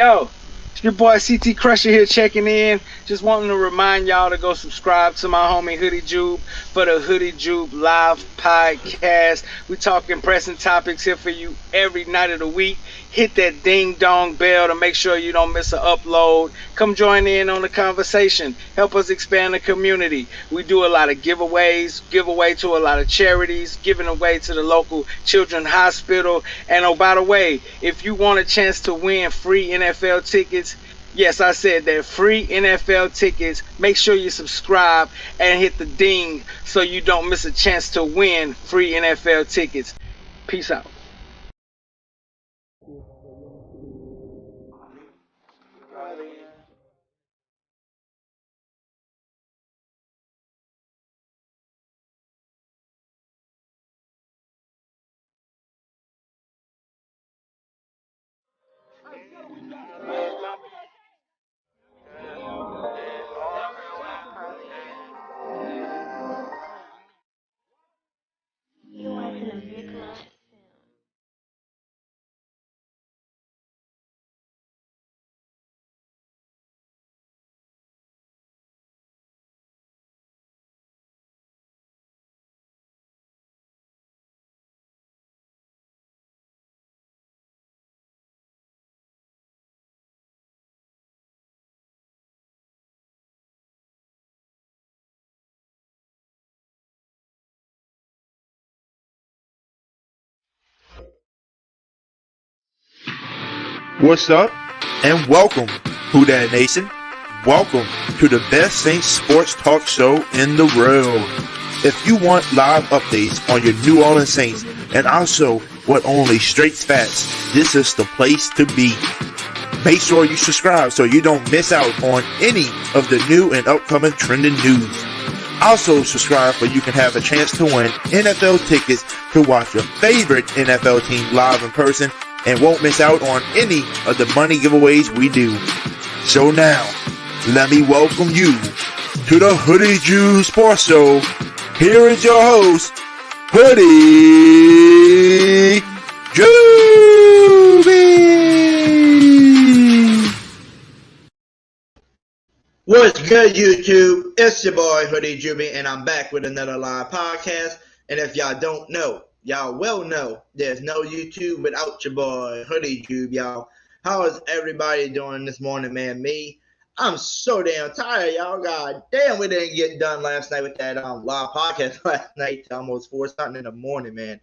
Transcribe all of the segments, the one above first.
Yo, it's your boy CT Crusher here checking in. Just wanting to remind y'all to go subscribe to my homie Hoodie Jube for the Hoodie Jube live podcast. We talking pressing topics here for you every night of the week. Hit that ding dong bell to make sure you don't miss an upload. Come join in on the conversation. Help us expand the community. We do a lot of giveaways, give away to a lot of charities, giving away to the local children's hospital. And oh, by the way, if you want a chance to win free NFL tickets, yes, I said that, free NFL tickets, make sure you subscribe and hit the ding so you don't miss a chance to win free NFL tickets. Peace out. What's up? And welcome, Hoodie Nation. Welcome to the best Saints sports talk show in the world. If you want live updates on your New Orleans Saints and also what only straight facts, this is the place to be. Make sure you subscribe so you don't miss out on any of the new and upcoming trending news. Also subscribe so you can have a chance to win NFL tickets to watch your favorite NFL team live in person and won't miss out on any of the money giveaways we do. So now, let me welcome you to the Hoodie Jube Sports Show. Here is your host, Hoodie Jube. What's good, YouTube? It's your boy, Hoodie Jube, and I'm back with another live podcast. And if y'all don't know, y'all will know there's no YouTube without your boy, Hoodie Jube, y'all. How is everybody doing this morning, man? Me, I'm so damn tired, y'all. God damn, we didn't get done last night with that live podcast last night till almost 4 something in the morning, man.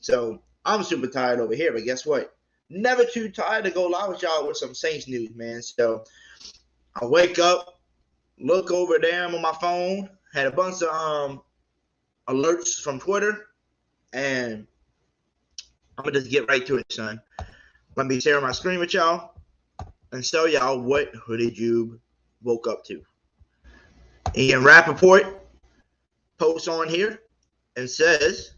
So I'm super tired over here, but guess what? Never too tired to go live with y'all with some Saints news, man. So I wake up, look over there on my phone, had a bunch of alerts from Twitter, and I'm going to just get right to it, son. Let me share my screen with y'all and show y'all what Hoodie Jube woke up to. Ian Rappaport posts on here and says,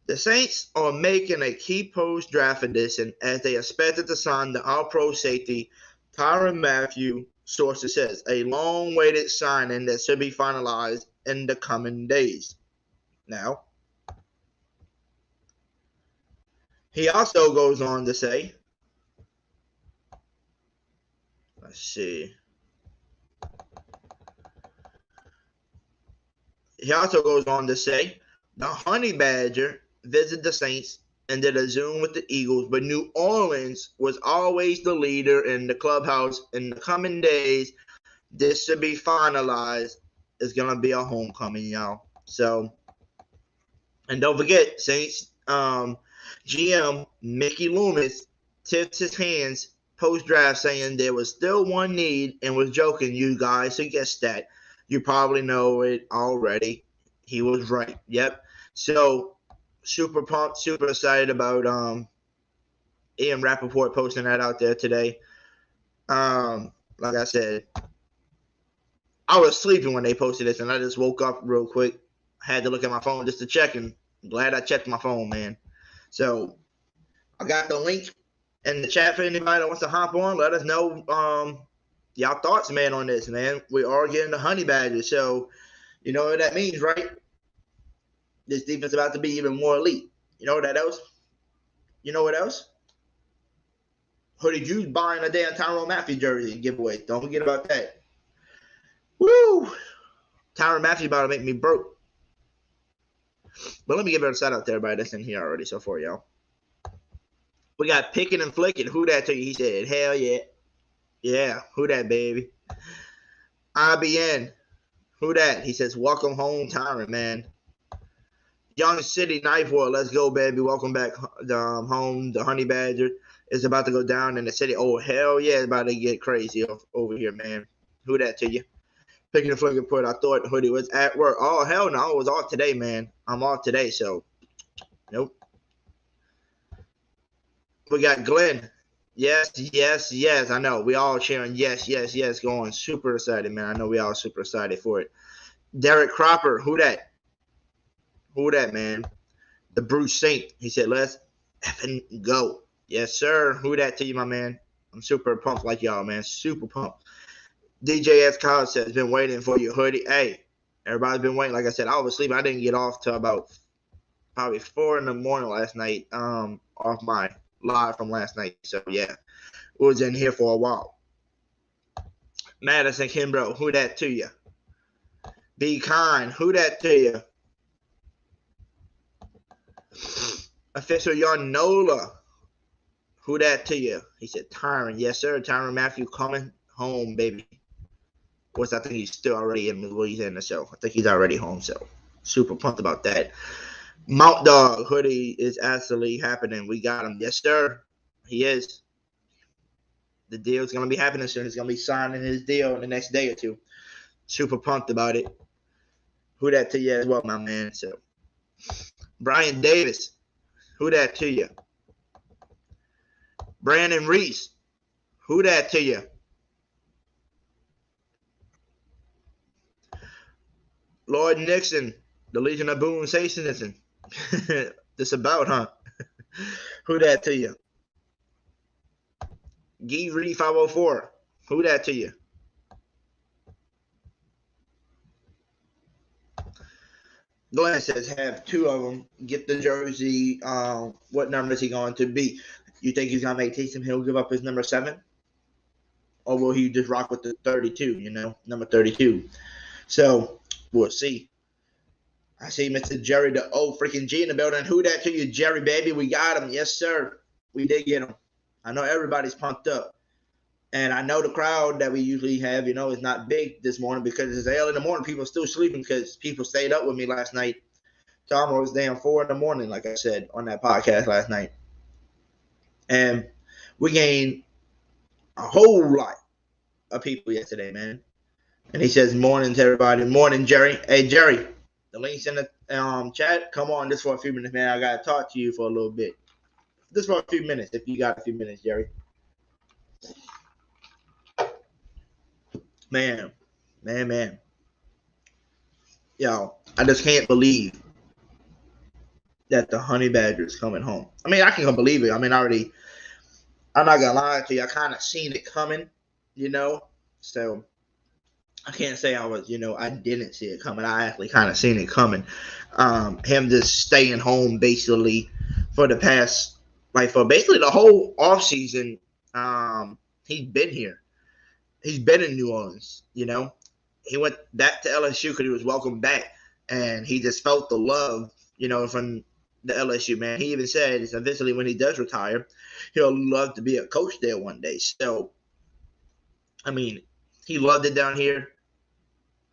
the Saints are making a key post-draft addition as they expected to sign the all-pro safety Tyrann Mathieu. Sources says a long-awaited signing that should be finalized in the coming days. Now, he also goes on to say, let's see. He also goes on to say, the Honey Badger visited the Saints and did a Zoom with the Eagles, but New Orleans was always the leader in the clubhouse. In the coming days, this should be finalized. It's going to be a homecoming, y'all. So, and don't forget, Saints GM Mickey Loomis tipped his hands post-draft saying there was still one need and was joking. You guys who guessed that. You probably know it already. He was right. Yep. So, super pumped, super excited about Ian Rappaport posting that out there today. Like I said, I was sleeping when they posted this, and I just woke up real quick. Had to look at my phone just to check, and I'm glad I checked my phone, man. So I got the link in the chat for anybody that wants to hop on. Let us know y'all thoughts, man, on this, man. We are getting the Honey Badger, so you know what that means, right? This defense is about to be even more elite. You know what else? You know what else? Hoodie Jube buying a damn Tyrann Mathieu jersey giveaway. Don't forget about that. Woo! Tyrann Mathieu about to make me broke. But let me give a shout out to everybody that's in here already so far, y'all. We got Picking and Flicking. Who that to you? He said, hell yeah. Yeah, who that, baby? IBN. Who that? He says, welcome home, Tyrann, man. Young City Knife War. Let's go, baby. Welcome back home. The Honey Badger is about to go down in the city. Oh, hell yeah. It's about to get crazy over here, man. Who that to you? Picking and Flicking put, I thought Hoodie was at work. Oh, hell no. I was off today, man. I'm off today, so nope. We got Glenn. Yes, yes, yes. I know. We all cheering yes, yes, yes. Going super excited, man. I know we all super excited for it. Derek Cropper. Who that? Who that, man? The Bruce Saint. He said, let's effing go. Yes, sir. Who that to you, my man? I'm super pumped like y'all, man. Super pumped. DJ S. College says, been waiting for you, Hoodie. Hey, everybody's been waiting. Like I said, I was asleep. I didn't get off till about probably 4 in the morning last night off my live from last night. So, yeah, we was in here for a while. Madison Kimbrough, who that to you? Be kind, who that to you? Official Yarnola, who that to you? He said, Tyrann. Yes, sir. Tyrann Mathieu coming home, baby. Of course, I think he's still already in Louisiana, so I think he's already home, so super pumped about that. Mount Dog Hoodie is absolutely happening. We got him. Yes, sir. He is. The deal's going to be happening soon. He's going to be signing his deal in the next day or two. Super pumped about it. Who that to you as well, my man? So, Brian Davis. Who that to you? Brandon Reese. Who that to you? Lloyd Nixon. The Legion of Boone Satanism. This about, huh? Who that to you? Gee Reed 504. Who that to you? Glenn says have 2 of them. Get the jersey. What number is he going to be? You think he's going to make Taysom Hill give up his number 7? Or will he just rock with the 32, number 32? So, we'll see. I see Mr. Jerry, the old freaking G in the building. Who that to you, Jerry, baby? We got him. Yes, sir. We did get him. I know everybody's pumped up. And I know the crowd that we usually have, is not big this morning because it's early in the morning. People are still sleeping because people stayed up with me last night. Tom was damn 4 in the morning, like I said, on that podcast last night. And we gained a whole lot of people yesterday, man. And he says, morning to everybody. Morning, Jerry. Hey, Jerry. The link's in the chat. Come on, just for a few minutes, man. I got to talk to you for a little bit. Just for a few minutes, if you got a few minutes, Jerry. Man. Yo, I just can't believe that the Honey Badger is coming home. I mean, I can't believe it. I mean, I'm not going to lie to you. I kind of seen it coming, So, I can't say I was, I didn't see it coming. I actually kind of seen it coming. Him just staying home basically for the past, for basically the whole offseason. He's been here. He's been in New Orleans, He went back to LSU because he was welcomed back, and he just felt the love, from the LSU, man. He even said eventually when he does retire, he'll love to be a coach there one day. So, I mean, he loved it down here.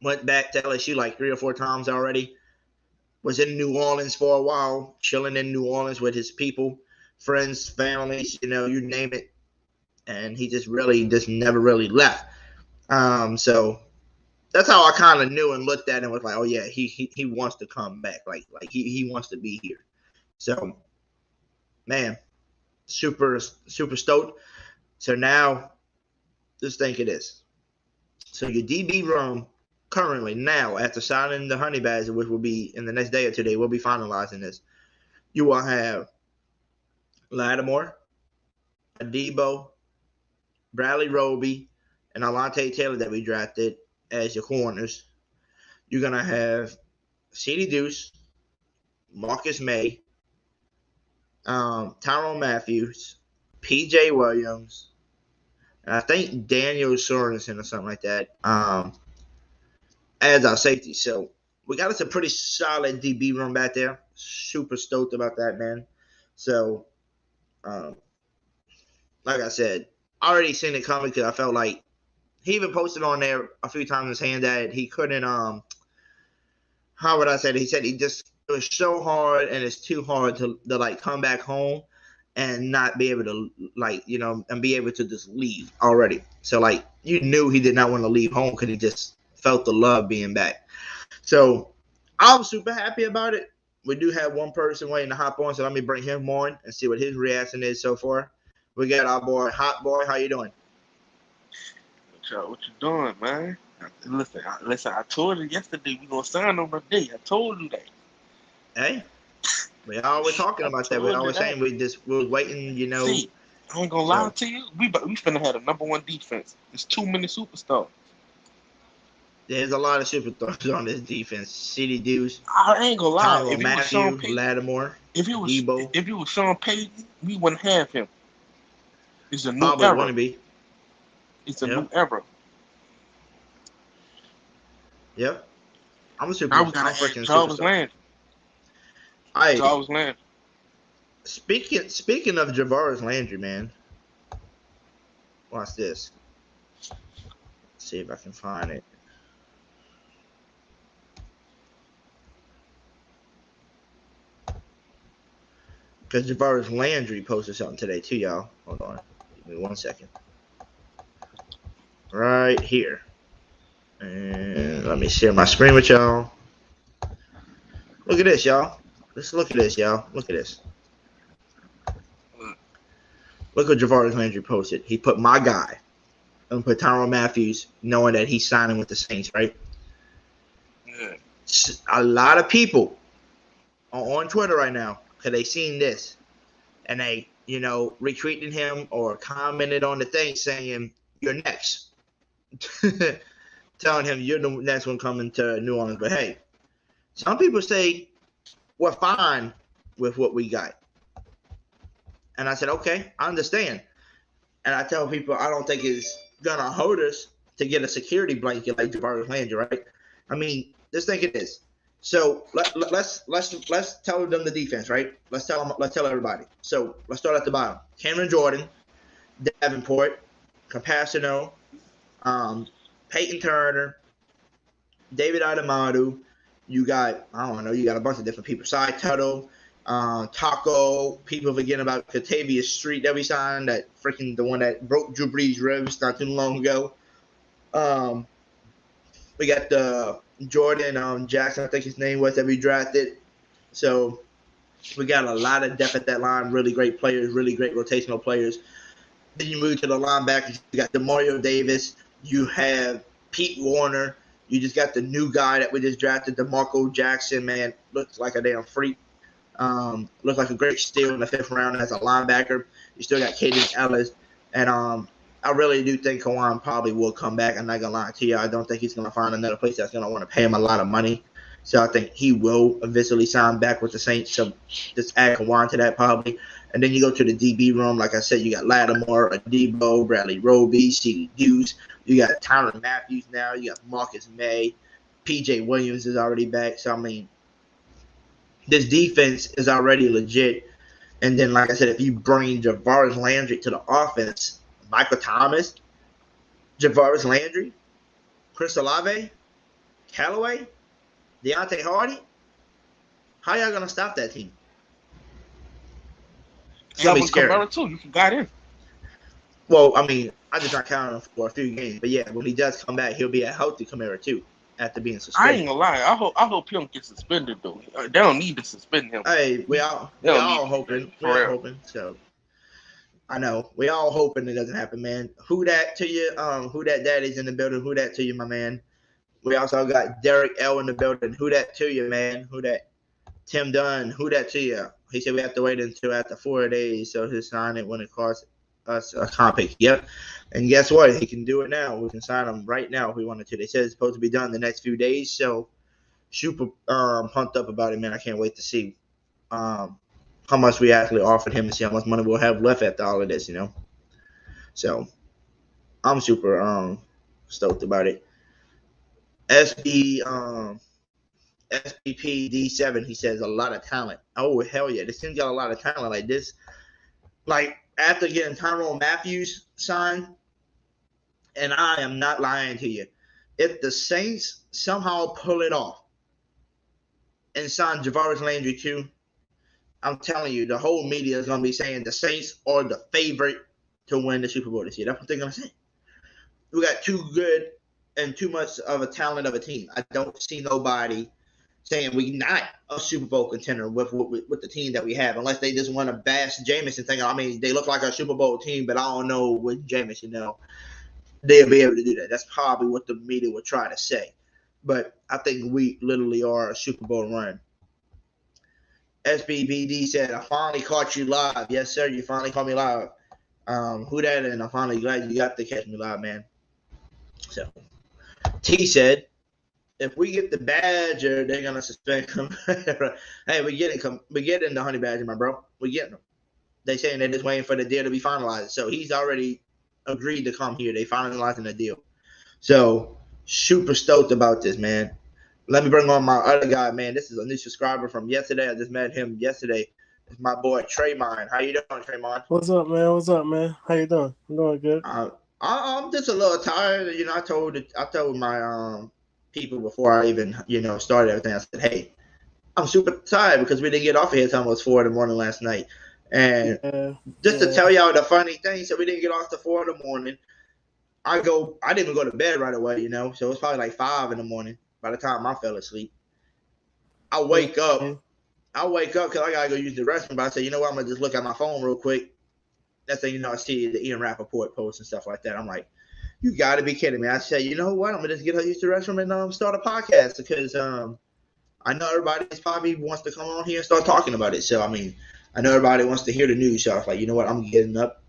Went back to LSU like 3 or 4 times already. Was in New Orleans for a while, chilling in New Orleans with his people, friends, families, you name it. And he just never really left. So that's how I kind of knew and looked at him and was like, oh yeah, he wants to come back. Like he wants to be here. So, man, super, super stoked. So now, just think of this. So your DB room currently now, after signing the Honey Badger, which will be in the next day or 2 days, we'll be finalizing this. You will have Lattimore, Adebo, Bradley Roby, and Alante Taylor that we drafted as your corners. You're going to have CeeDee Deuce, Marcus May, Tyrann Mathieu, P.J. Williams, and I think Daniel Sorensen or something like that as our safety. So we got us a pretty solid DB room back there. Super stoked about that, man. So, like I said, I already seen it coming because I felt like he even posted on there a few times saying that he couldn't how would I say it? He said it was so hard and it's too hard to like come back home and not be able to and be able to just leave already. So like you knew he did not want to leave home because he just felt the love being back. So I'm super happy about it. We do have one person waiting to hop on, so let me bring him on and see what his reaction is so far. We got our boy Hot Boy. How you doing? What you doing, man? Listen. I told you yesterday we gonna sign on the day. I told you that. Hey, we always talking about that. We always saying we was waiting. See, I ain't gonna lie to you. We finna have a number one defense. There's too many superstars. There's a lot of superstars on this defense. City Deuce. I ain't gonna lie. Tyrann Mathieu, Lattimore, Debo. If it was Sean Payton, we wouldn't have him. It's a new Probably era. wouldn't be. It's a new era. Yep. I'm a super. Now we got Jarvis Landry. Jarvis Landry. Speaking of Jarvis Landry, man. Watch this. Let's see if I can find it. Because Jarvis Landry posted something today too, y'all. Hold on. Give me 1 second. Right here. And let me share my screen with y'all. Look at this, y'all. Let's look at this, y'all. Look at this. Look what Jarvis Landry posted. He put my guy and put Tyrann Mathieu, knowing that he's signing with the Saints, right? Yeah. A lot of people are on Twitter right now because they seen this and they, retweeted him or commented on the thing saying, "You're next." Telling him you're the next one coming to New Orleans. But hey, some people say we're fine with what we got. And I said, okay, I understand. And I tell people I don't think it's gonna hurt us to get a security blanket like Jarvis Landry, right? I mean, just think of this. So let's tell them the defense, right? Let's tell everybody. So let's start at the bottom. Cameron Jordan, Davenport, Compasino, Peyton Turner, David Adamadu. You got a bunch of different people. Cy Tuttle, Taco. People forgetting about Catavius Street that we signed. That freaking the one that broke Drew Brees' ribs not too long ago. We got the Jordan Jackson, I think his name was, that we drafted. So we got a lot of depth at that line. Really great players. Really great rotational players. Then you move to the linebackers. You got DeMario Davis. You have Pete Warner. You just got the new guy that we just drafted, DeMarco Jackson, man. Looks like a damn freak. Looks like a great steal in the 5th round as a linebacker. You still got Kaden Ellis. And I really do think Kawan probably will come back. I'm not going to lie to you. I don't think he's going to find another place that's going to want to pay him a lot of money. So I think he will eventually sign back with the Saints. So just add Kawan to that probably. And then you go to the DB room. Like I said, you got Lattimore, Debo, Bradley Roby, C.D. Deuce. You got Tyrann Mathieu now. You got Marcus May. P.J. Williams is already back. So, I mean, this defense is already legit. And then, like I said, if you bring Jarvis Landry to the offense, Michael Thomas, Jarvis Landry, Chris Olave, Callaway, Deontay Hardy, how y'all going to stop that team? It's going to be scary. Kamara too. You forgot him. Well, I mean, I just not counting him for a few games. But, yeah, when he does come back, he'll be a healthy Kamara too after being suspended. I ain't going to lie. I hope he don't get suspended, though. They don't need to suspend him. Hey, we all hoping. We're hoping. So, I know. We all hoping it doesn't happen, man. Who that to you? Who that daddy's in the building? Who that to you, my man? We also got Derek L in the building. Who that to you, man? Who that? Tim Dunn. Who that to you? He said we have to wait until after 4 days so he'll sign it when it costs us a comp pick. Yep. And guess what? He can do it now. We can sign him right now if we wanted to. They said it's supposed to be done the next few days. So super pumped up about it, man. I can't wait to see. how much we actually offered him and see how much money we'll have left after all of this, you know. So I'm super stoked about it. SPP D7, he says a lot of talent. Oh hell yeah, this team's got a lot of talent like this. Like after getting Tyrann Mathieu signed, and I am not lying to you, if the Saints somehow pull it off and sign Jarvis Landry too, I'm telling you, the whole media is going to be saying the Saints are the favorite to win the Super Bowl this year. That's what they're going to say. We got too good and too much of a talent of a team. I don't see nobody saying we're not a Super Bowl contender with the team that we have, unless they just want to bash Jameis and think, I mean, they look like a Super Bowl team, but I don't know with Jameis, you know. They'll be able to do that. That's probably what the media would try to say. But I think we literally are a Super Bowl run. SBBD said, I finally caught you live. Yes, sir, you finally caught me live. Who that? And I'm finally glad you got to catch me live, man. So, T said, if we get the Badger, they're going to suspend him. Hey, we're getting the Honey Badger, my bro. We're getting them. They saying they're just waiting for the deal to be finalized. So, he's already agreed to come here. They finalizing the deal. So, super stoked about this, man. Let me bring on my other guy, man. This is a new subscriber from yesterday. I just met him yesterday. It's my boy, Tremont. How you doing, Tremont? What's up, man? How you doing? I'm doing good. I'm just a little tired. You know, I told my people before I even, started everything. I said, hey, I'm super tired because we didn't get off of here until almost 4 in the morning last night. And to tell y'all the funny thing, so we didn't get off till 4 in the morning. I didn't even go to bed right away, you know, so it was probably like 5 in the morning by the time I fell asleep. I wake up because I got to go use the restroom, but I said, you know what, I'm going to just look at my phone real quick. That's when, I see the Ian Rappaport posts and stuff like that. I'm like, you got to be kidding me. I said, you know what, I'm going to just get her used to the restroom and start a podcast because I know everybody probably wants to come on here and start talking about it. So, I mean, I know everybody wants to hear the news. So I was like, you know what, I'm getting up,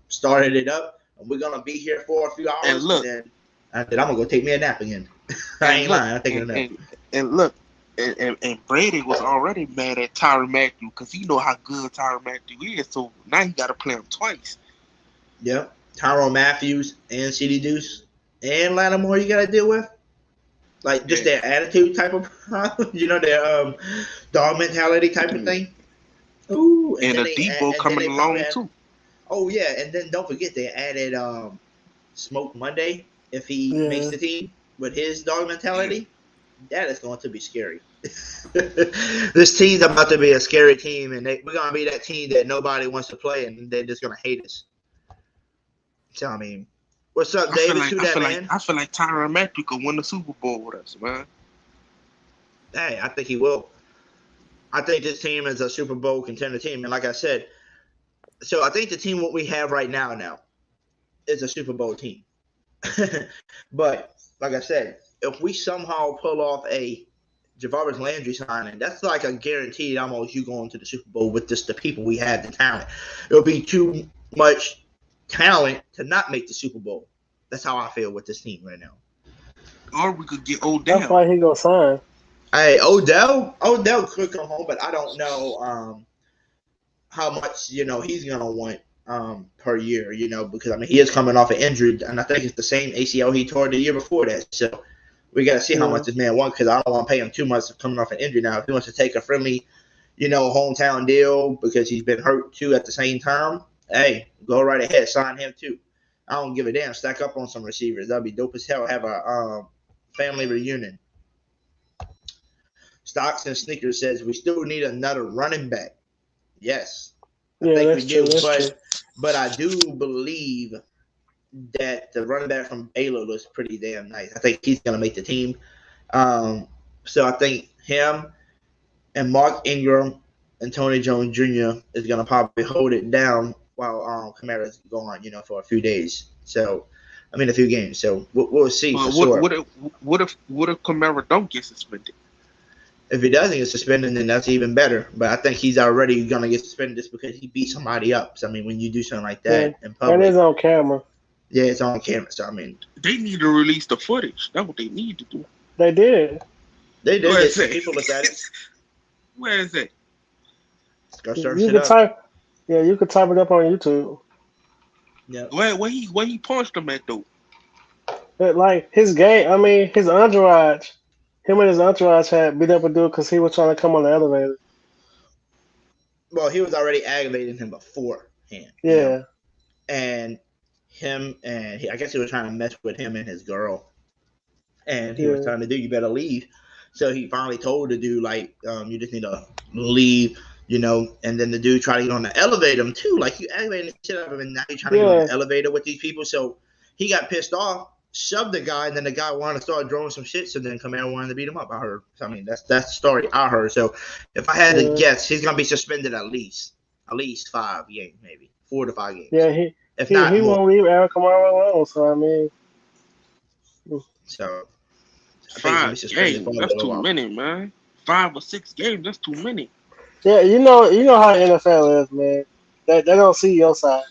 started it up, and we're going to be here for a few hours. And look. And then I'm going to go take me a nap again. I ain't lying. I'm taking a nap. And look, and Brady was already mad at Tyrann Mathieu because he know how good Tyrann Mathieu is. So now he got to play him twice. Yep. Tyrann Mathieu and CD Deuce and Lattimore you got to deal with. Like just their attitude type of problem. Their dog mentality type of thing. Ooh. And a Debo coming along too. Oh, yeah. And then don't forget they added Smoke Monday if he makes the team with his dog mentality. That is going to be scary. This team's about to be a scary team, and we're going to be that team that nobody wants to play, and they're just going to hate us. So, I mean, what's up, David? I feel like Tyrann Mathieu could win the Super Bowl with us, man. Hey, I think he will. I think this team is a Super Bowl contender team, and like I said, so I think the team what we have right now is a Super Bowl team. But like I said, if we somehow pull off a Jarvis Landry signing, that's like a guaranteed almost you going to the Super Bowl with just the people we have, the talent. It'll be too much talent to not make the Super Bowl. That's how I feel with this team right now. Or we could get Odell. That's why he gonna sign. Hey, Odell could come home, but I don't know how much he's gonna want per year, because I mean he is coming off an injury, and I think it's the same ACL he tore the year before that. So we got to see how much this man wants, because I don't want to pay him too much coming off an injury now. If he wants to take a friendly, hometown deal because he's been hurt too at the same time, hey, go right ahead, sign him too. I don't give a damn. Stack up on some receivers. That'd be dope as hell. Have a family reunion. Stocks and Sneakers says we still need another running back. Yes, I think we do, but I do believe that the running back from Baylor looks pretty damn nice. I think he's gonna make the team. So I think him and Mark Ingram and Tony Jones Jr. is gonna probably hold it down while Kamara's gone, for a few days. So I mean a few games. So we'll see. What if Kamara don't get suspended? If he doesn't get suspended, then that's even better. But I think he's already going to get suspended just because he beat somebody up. So, I mean, when you do something like that in public. And it's on camera. Yeah, it's on camera. So, I mean. They need to release the footage. That's what they need to do. They did. They did. People look at it. Where is it? Go search You it could up. type, yeah, you could type it up on YouTube. Yeah. Where he punched him at though? But like his game, I mean, his entourage, him and his entourage had beat up a dude because he was trying to come on the elevator. Well, he was already aggravating him beforehand. Yeah, And I guess he was trying to mess with him and his girl. And he was yeah, telling the dude, you better leave. So he finally told the dude, like, you just need to leave, And then the dude tried to get on the elevator too. Like, you aggravating the shit out of him, and now you're trying to get on yeah. the elevator with these people. So he got pissed off, shoved the guy, and then the guy wanted to start throwing some shit. So then Kamara wanted to beat him up. I heard. I mean, that's the story I heard. So if I had to Yeah. guess, he's gonna be suspended at least 5 games, maybe 4 to 5 games. Yeah, he If he, not he more. won't leave Alvin Kamara alone. So I mean, So I think he's gonna be 5 suspended for games. a That's little too while. many, man. 5 or 6 games. That's too many. yeah, you know how the NFL is, man. They don't see your side.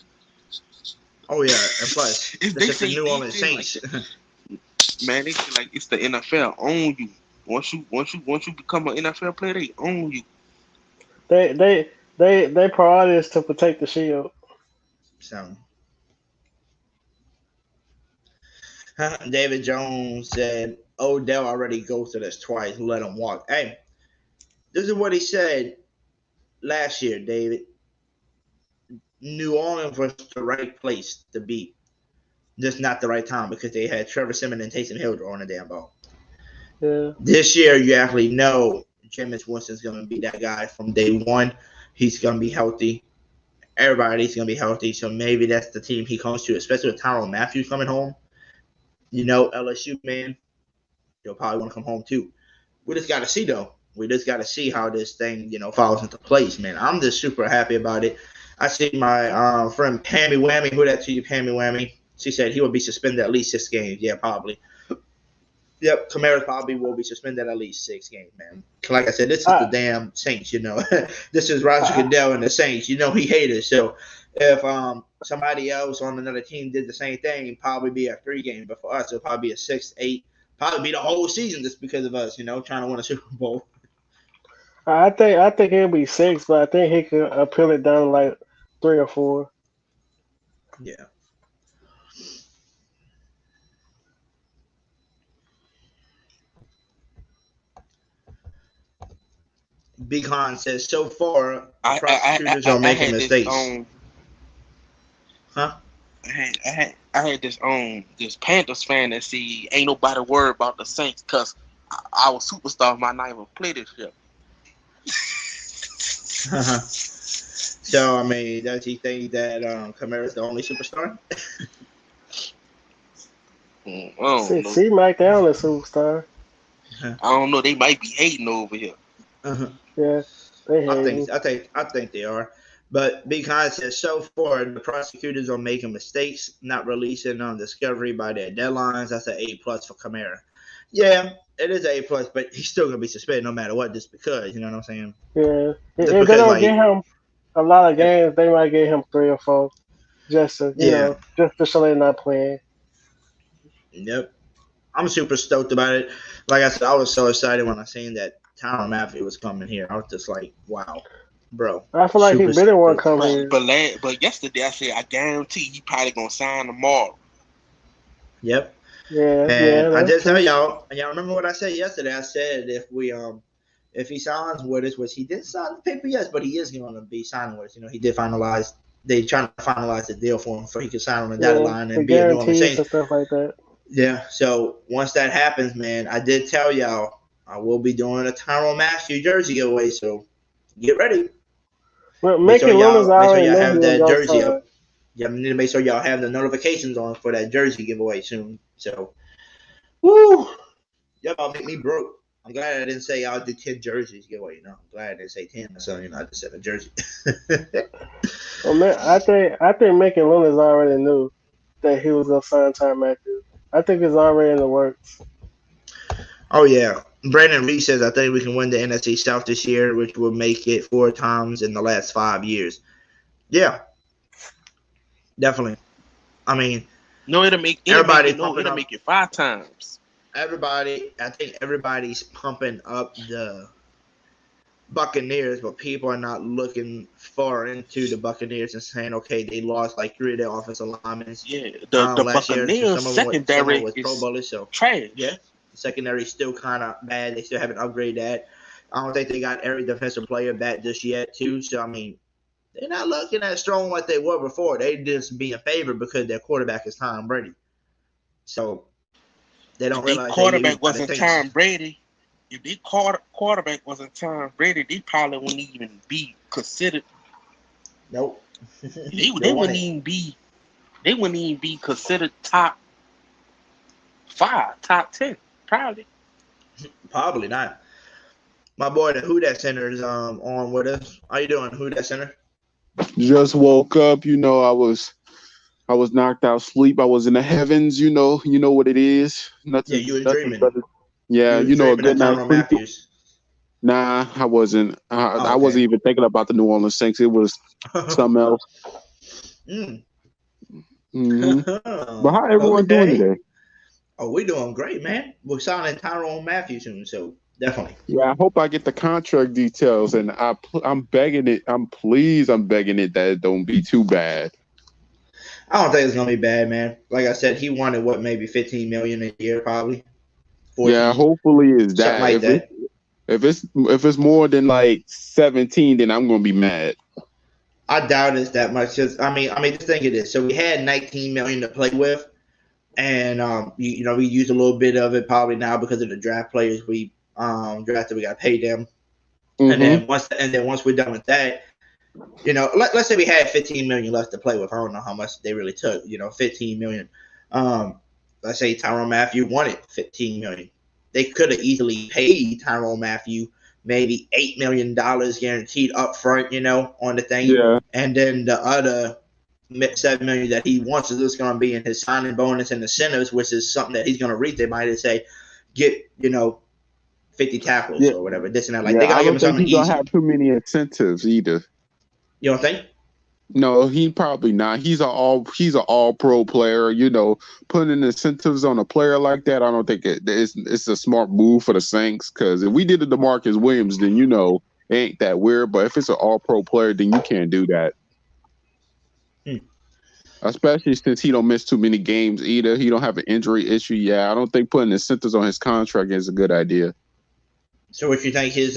Oh yeah, and plus If this they is the say New Orleans defense, Saints. man, they feel like it's the NFL own you. Once you become an NFL player, they own you. They priority is to protect the shield. So David Jones said Odell already ghosted us twice. Let him walk. Hey, this is what he said last year, David. New Orleans was the right place to be. Just not the right time because they had Trevor Simmons and Taysom Hill throwing the damn ball. Yeah. This year, you actually know Jameis Winston's going to be that guy from day one. He's going to be healthy. Everybody's going to be healthy. So maybe that's the team he comes to, especially with Tyrann Mathieu coming home. LSU, man, they'll probably want to come home too. We just got to see, though. We just got to see how this thing, falls into place, man. I'm just super happy about it. I see my friend Pammy Whammy. Who that to you, Pammy Whammy? She said he will be suspended at least 6 games. Yeah, probably. Yep, Kamara probably will be suspended at least 6 games, man. Like I said, this is the damn Saints, This is Roger Goodell and the Saints. He hated. So if somebody else on another team did the same thing, it'd probably be a 3 game. But for us, it'll probably be a 6, 8, probably be the whole season just because of us, trying to win a Super Bowl. I think it'll be 6, but I think he could appeal it down to like 3 or 4. Yeah. Big Han says, so far, the prosecutors are making mistakes. Huh? I had this Panthers fan that see ain't nobody worried about the Saints because our superstar might not even play this year. So, I mean, does he think that Kamara's the only superstar? I don't know. See Mike Allen, superstar. I don't know. They might be hating over here. Yeah, they hate I think they are. But Big Han says, so far, the prosecutors are making mistakes, not releasing on discovery by their deadlines. That's an A+ for Kamara. Yeah, it is A+, but he's still going to be suspended no matter what, just because, you know what I'm saying? Yeah. If they don't get him a lot of games, they might get him 3 or 4. Just to, just to show they're not playing. Yep. I'm super stoked about it. Like I said, I was so excited when I seen that Tyrann Mathieu was coming here. I was just like, wow, bro. I feel like he better want to come here. But yesterday I said, I guarantee he probably going to sign tomorrow. Yep. Yeah. And I just tell y'all remember what I said yesterday? I said if he signs with us, which he did sign the paper, yes, but he is going to be signing with us. He did finalize. They trying to finalize the deal for him so he can sign on the dotted line and be a New Orleans Saints and stuff like that. Yeah. So once that happens, man, I did tell y'all I will be doing a Tyrann Mathieu jersey giveaway. So get ready. Well, make sure y'all have that jersey up. Yeah, we need to make sure y'all have the notifications on for that jersey giveaway soon. So, woo! Y'all make me broke. I'm glad I didn't say I'll do 10 jerseys giveaway. I'm glad I didn't say 10. So, I just said a jersey. Well, man, I think Making Lunas already knew that he was gonna sign Tyrann Mathieu. I think it's already in the works. Oh yeah, Brandon Reed says I think we can win the NFC South this year, which will make it 4 times in the last 5 years. Yeah, definitely. I mean, it'll make it 5 times. I think everybody's pumping up Buccaneers, but people are not looking far into the Buccaneers and saying, okay, they lost like 3 of their offensive linemen Yeah, the last year. Buccaneers Some of them secondary was Pro is Bowlers, so trash. yeah, the secondary is still kind of bad. They still haven't upgraded that. I don't think they got every defensive player back just yet, too. So I mean, they're not looking as strong like they were before. They just being favored because their quarterback is Tom Brady. So they don't If their realize they lose quarterback by the wasn't Saints. Tom Brady, if their quarterback wasn't Tom Brady, they probably wouldn't even be considered. Nope. They wouldn't even be. They wouldn't even be considered top 5, top 10, probably. Probably not. My boy, the Who Dat Center is on with us. How you doing, Who Dat Center? Just woke up. I was knocked out sleep. I was in the heavens. You know what it is. Nothing. Yeah, you were nothing dreaming. better. Yeah, You were a dreaming good of night's Tyrann sleep. Mathieu. Nah, I wasn't. I okay. wasn't even thinking about the New Orleans Saints. It was something else. But how everyone doing today? Oh, we're doing great, man. We're signing Tyrann Mathieu soon, so definitely. Yeah, I hope I get the contract details, and I'm begging it. I'm begging it that it don't be too bad. I don't think it's gonna be bad, man. Like I said, he wanted maybe $15 million a year, probably. 14, yeah, hopefully it's that. Like that. If it's more than like 17, then I'm gonna be mad. I doubt it's that much. Cause I mean, just think of this. So we had $19 million to play with, and we used a little bit of it probably now because of the draft players we drafted. We got to pay them, and then once we're done with that, let's say we had $15 million left to play with. I don't know how much they really took. $15 million. Let's say Tyrann Mathieu wanted $15 million. They could have easily paid Tyrann Mathieu maybe $8 million guaranteed up front, on the thing. Yeah. And then the other $7 million that he wants is just going to be in his signing bonus and incentives, which is something that he's going to reach. They might say, get 50 tackles or whatever, this and that. Like they got to give him something easy. He don't have too many incentives either. You don't think? No, he probably not. He's an all pro player. Putting incentives on a player like that, I don't think it's a smart move for the Saints. Because if we did it to Marcus Williams, then it ain't that weird. But if it's an all pro player, then you can't do that. Especially since he don't miss too many games either. He don't have an injury issue. Yeah, I don't think putting incentives on his contract is a good idea. So what you think his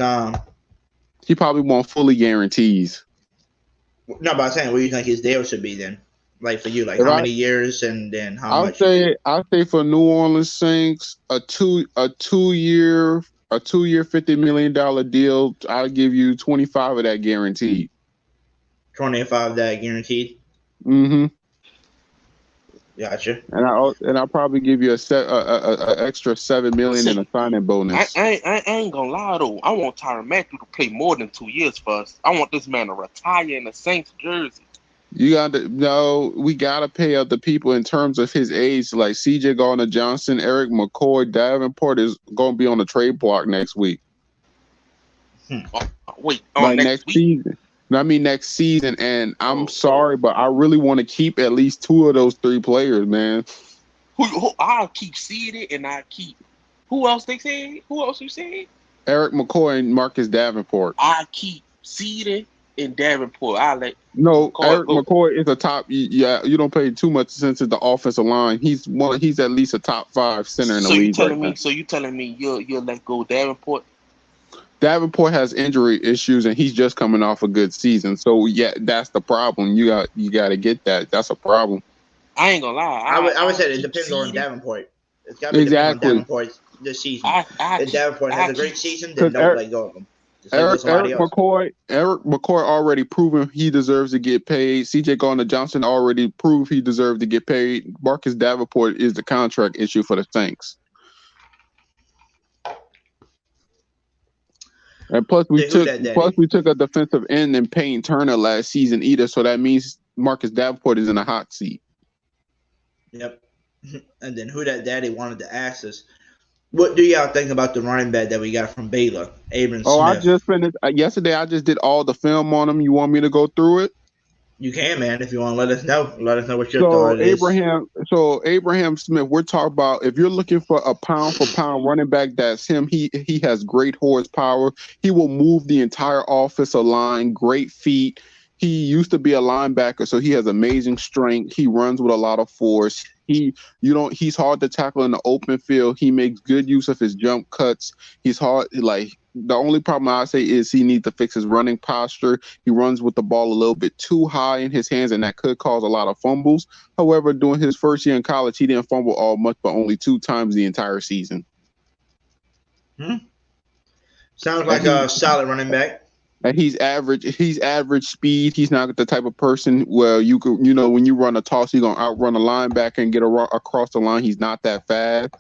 He probably want fully guarantees. No, but I'm saying, what do you think his deal should be then? Like for you, like how many years and then how much? I'll say for New Orleans Saints, a two year $50 million deal. I'll give you 25 of that guaranteed. 25 of that guaranteed. Mm-hmm. Gotcha. And I'll probably give you a extra $7 million in a signing bonus. I ain't gonna lie though. I want Tyrann Mathieu to play more than 2 years for us. I want this man to retire in the Saints jersey. We gotta pay up the people in terms of his age, like CJ Gardner-Johnson, Eric McCoy, Davenport is gonna be on the trade block next week. Wait, next season. I mean next season, and I'm sorry, but I really want to keep at least 2 of those 3 players, man. Who I'll keep seeding, and I keep. Who else they said? Who else you said? Eric McCoy and Marcus Davenport. I keep seeding and Davenport. Eric McCoy is a top. Yeah, you don't pay too much attention to the offensive line. He's at least a top 5 center in the league. So you telling me you'll let go Davenport? Davenport has injury issues, and he's just coming off a good season. So yeah, that's the problem. You got to get that. That's a problem. I ain't gonna lie. I would say it depends on Davenport. It's got to depend on Davenport this season. If Davenport has a great season, then don't let go of him. Eric McCoy already proven he deserves to get paid. CJ Gardner-Johnson already proved he deserved to get paid. Marcus Davenport is the contract issue for the Saints. And plus we took a defensive end in Payne Turner last season either, so that means Marcus Davenport is in a hot seat. Yep. And then Who Dat Daddy wanted to ask us, what do y'all think about the running back that we got from Baylor, Abram Smith? I just finished yesterday. I just did all the film on him. You want me to go through it? You can, man, if you want to let us know. Let us know what your So thought is. Abraham Smith, we're talking about if you're looking for a pound for pound running back, that's him. He has great horsepower. He will move the entire offensive line, great feet. He used to be a linebacker, so he has amazing strength. He runs with a lot of force. He's hard to tackle in the open field. He makes good use of his jump cuts. He's hard, like the only problem I say is he needs to fix his running posture. He runs with the ball a little bit too high in his hands, and that could cause a lot of fumbles. However, during his first year in college, he didn't fumble all much, but only 2 times the entire season. Sounds like a solid running back. And he's average. He's average speed. He's not the type of person where you could, when you run a toss, you're gonna outrun a linebacker and get across the line. He's not that fast.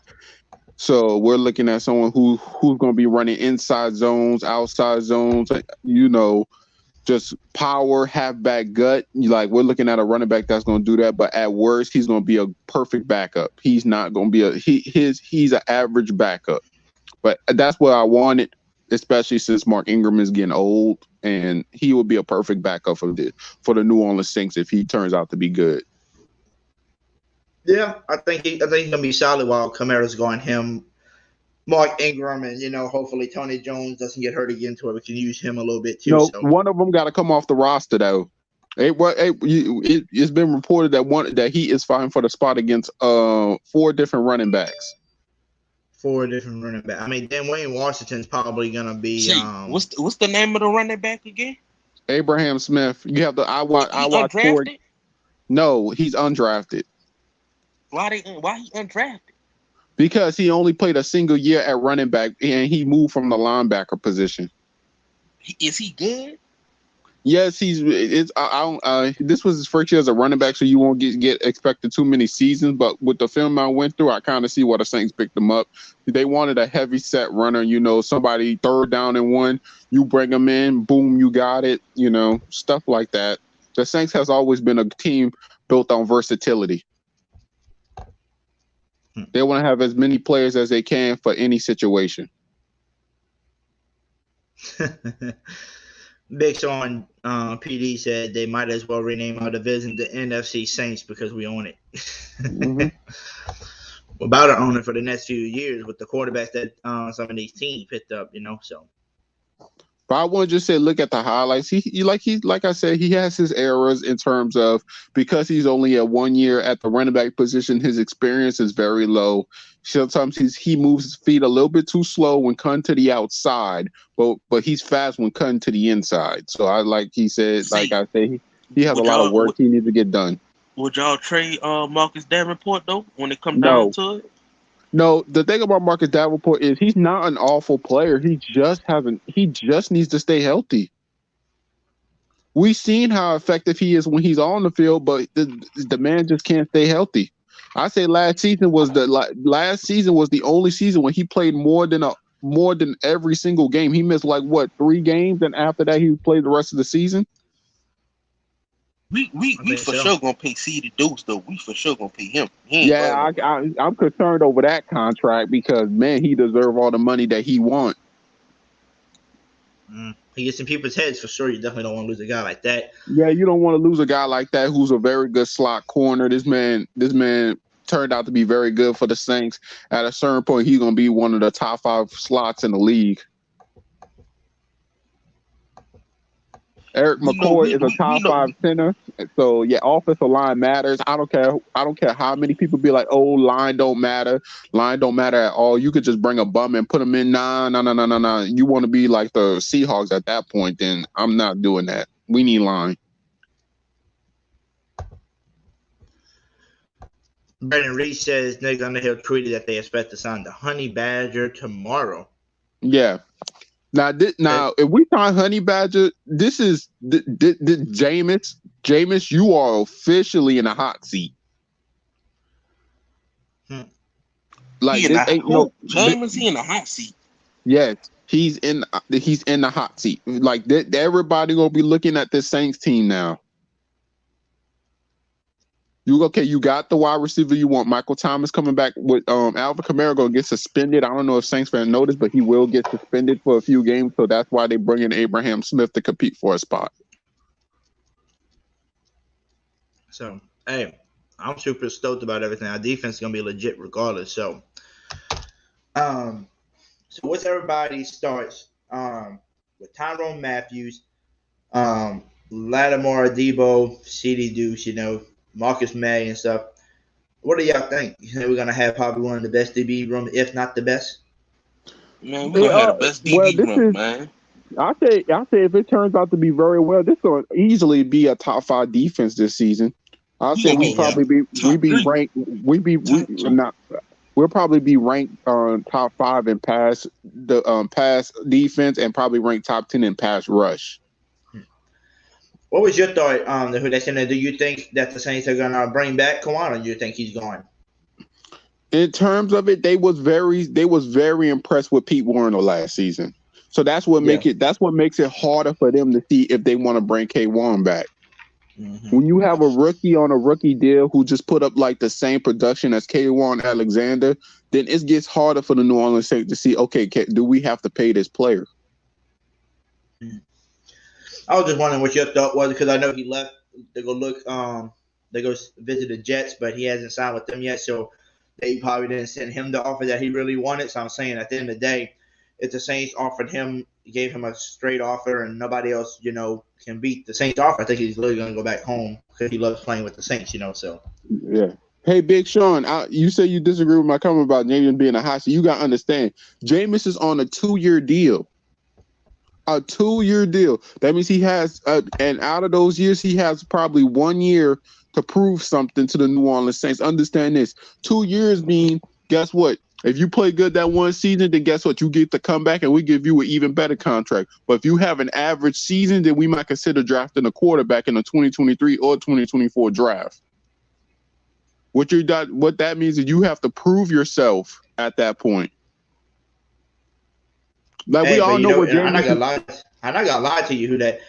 So we're looking at someone who's going to be running inside zones, outside zones, just power, halfback gut. We're looking at a running back that's going to do that, but at worst, he's going to be a perfect backup. He's not going to be he's an average backup. But that's what I wanted, especially since Mark Ingram is getting old, and he would be a perfect backup for the New Orleans Saints if he turns out to be good. Yeah, I think he's gonna be solid while Kamara's going him, Mark Ingram, and hopefully Tony Jones doesn't get hurt again, to where we can use him a little bit too. No, one of them got to come off the roster though. It's been reported that he is fighting for the spot against 4 different running backs. 4 different running backs. I mean, then Wayne Washington's probably gonna be. What's the name of the running back again? Abraham Smith. You have the I watch undrafted? No, he's undrafted. Why he undrafted? Because he only played a single year at running back, and he moved from the linebacker position. Is he good? Yes, this was his first year as a running back, so you won't get expected too many seasons. But with the film I went through, I kind of see why the Saints picked him up. They wanted a heavy set runner, somebody 3rd down and 1, you bring him in, boom, you got it, stuff like that. The Saints has always been a team built on versatility. They want to have as many players as they can for any situation. Big Sean PD said they might as well rename our division the NFC Saints because we own it. Mm-hmm. We're about to own it for the next few years with the quarterbacks that some of these teams picked up, so. But I want to just say, look at the highlights. Like I said, he has his errors in terms of, because he's only at 1 year at the running back position, his experience is very low. Sometimes he moves his feet a little bit too slow when cutting to the outside, but he's fast when cutting to the inside. So he said, he has a lot of work he needs to get done. Would y'all trade Marcus Davenport though when it comes down to it? No, the thing about Marcus Davenport is he's not an awful player. He just needs to stay healthy. We've seen how effective he is when he's on the field, but the man just can't stay healthy. I say last season was the only season when he played more than every single game. He missed 3 games, and after that he played the rest of the season. We for sure gonna pay C Deuce though. We for sure gonna pay him. I'm concerned over that contract because man, he deserves all the money that he wants. He gets in people's heads for sure. You definitely don't want to lose a guy like that. Yeah, you don't want to lose a guy like that who's a very good slot corner. This man turned out to be very good for the Saints. At a certain point, he's gonna be one of the top 5 slots in the league. Eric McCoy is a top 5 center. So yeah, offensive line matters. I don't care how many people be like, oh, line don't matter. Line don't matter at all. You could just bring a bum and put him in. No. You want to be like the Seahawks at that point, then I'm not doing that. We need line. Brandon Reed says Nick Underhill tweeted that they expect to sign the Honey Badger tomorrow. Yeah. Now, if we sign Honey Badger, this is Jameis. Jameis, you are officially in a hot seat. Jameis, he in a hot seat. Yes, he's in the hot seat. Everybody gonna be looking at this Saints team now. You got the wide receiver you want. Michael Thomas coming back with Alvin Kamara gonna get suspended. I don't know if Saints fans noticed, but he will get suspended for a few games. So that's why they bring in Abraham Smith to compete for a spot. So, hey, I'm super stoked about everything. Our defense is gonna be legit regardless. So, so what's everybody starts with Tyrann Mathieu, Lattimore, Debo, CD Deuce, Marcus May and stuff. What do y'all think? We're gonna have probably one of the best DB room, if not the best. Man, we're gonna have the best DB room, man. I say if it turns out to be very well, this will easily be a top 5 defense this season. I'll say we'll probably be ranked top 5 in pass defense and probably ranked top 10 in pass rush. What was your thought, the Hoodie? Do you think that the Saints are gonna bring back Kamara, or do you think he's gone? In terms of it, they was very impressed with Pete Warner last season. So that's what makes it harder for them to see if they want to bring K1 back. Mm-hmm. When you have a rookie on a rookie deal who just put up like the same production as K1 Alexander, then it gets harder for the New Orleans Saints to see, okay, do we have to pay this player? I was just wondering what your thought was, because I know he left to go visit the Jets, but he hasn't signed with them yet, so they probably didn't send him the offer that he really wanted. So I'm saying at the end of the day, if the Saints gave him a straight offer and nobody else, can beat the Saints offer, I think he's literally going to go back home because he loves playing with the Saints, so. Yeah. Hey, Big Sean, you say you disagree with my comment about Jameis being a hot seat. You got to understand, Jameis is on a 2-year deal. A 2-year deal. That means he has, and out of those years, he has probably 1 year to prove something to the New Orleans Saints. Understand this. 2 years mean, guess what? If you play good that one season, then guess what? You get to come back and we give you an even better contract. But if you have an average season, then we might consider drafting a quarterback in the 2023 or 2024 draft. What that means is you have to prove yourself at that point. Like, we all know what I'm not gonna lie to you that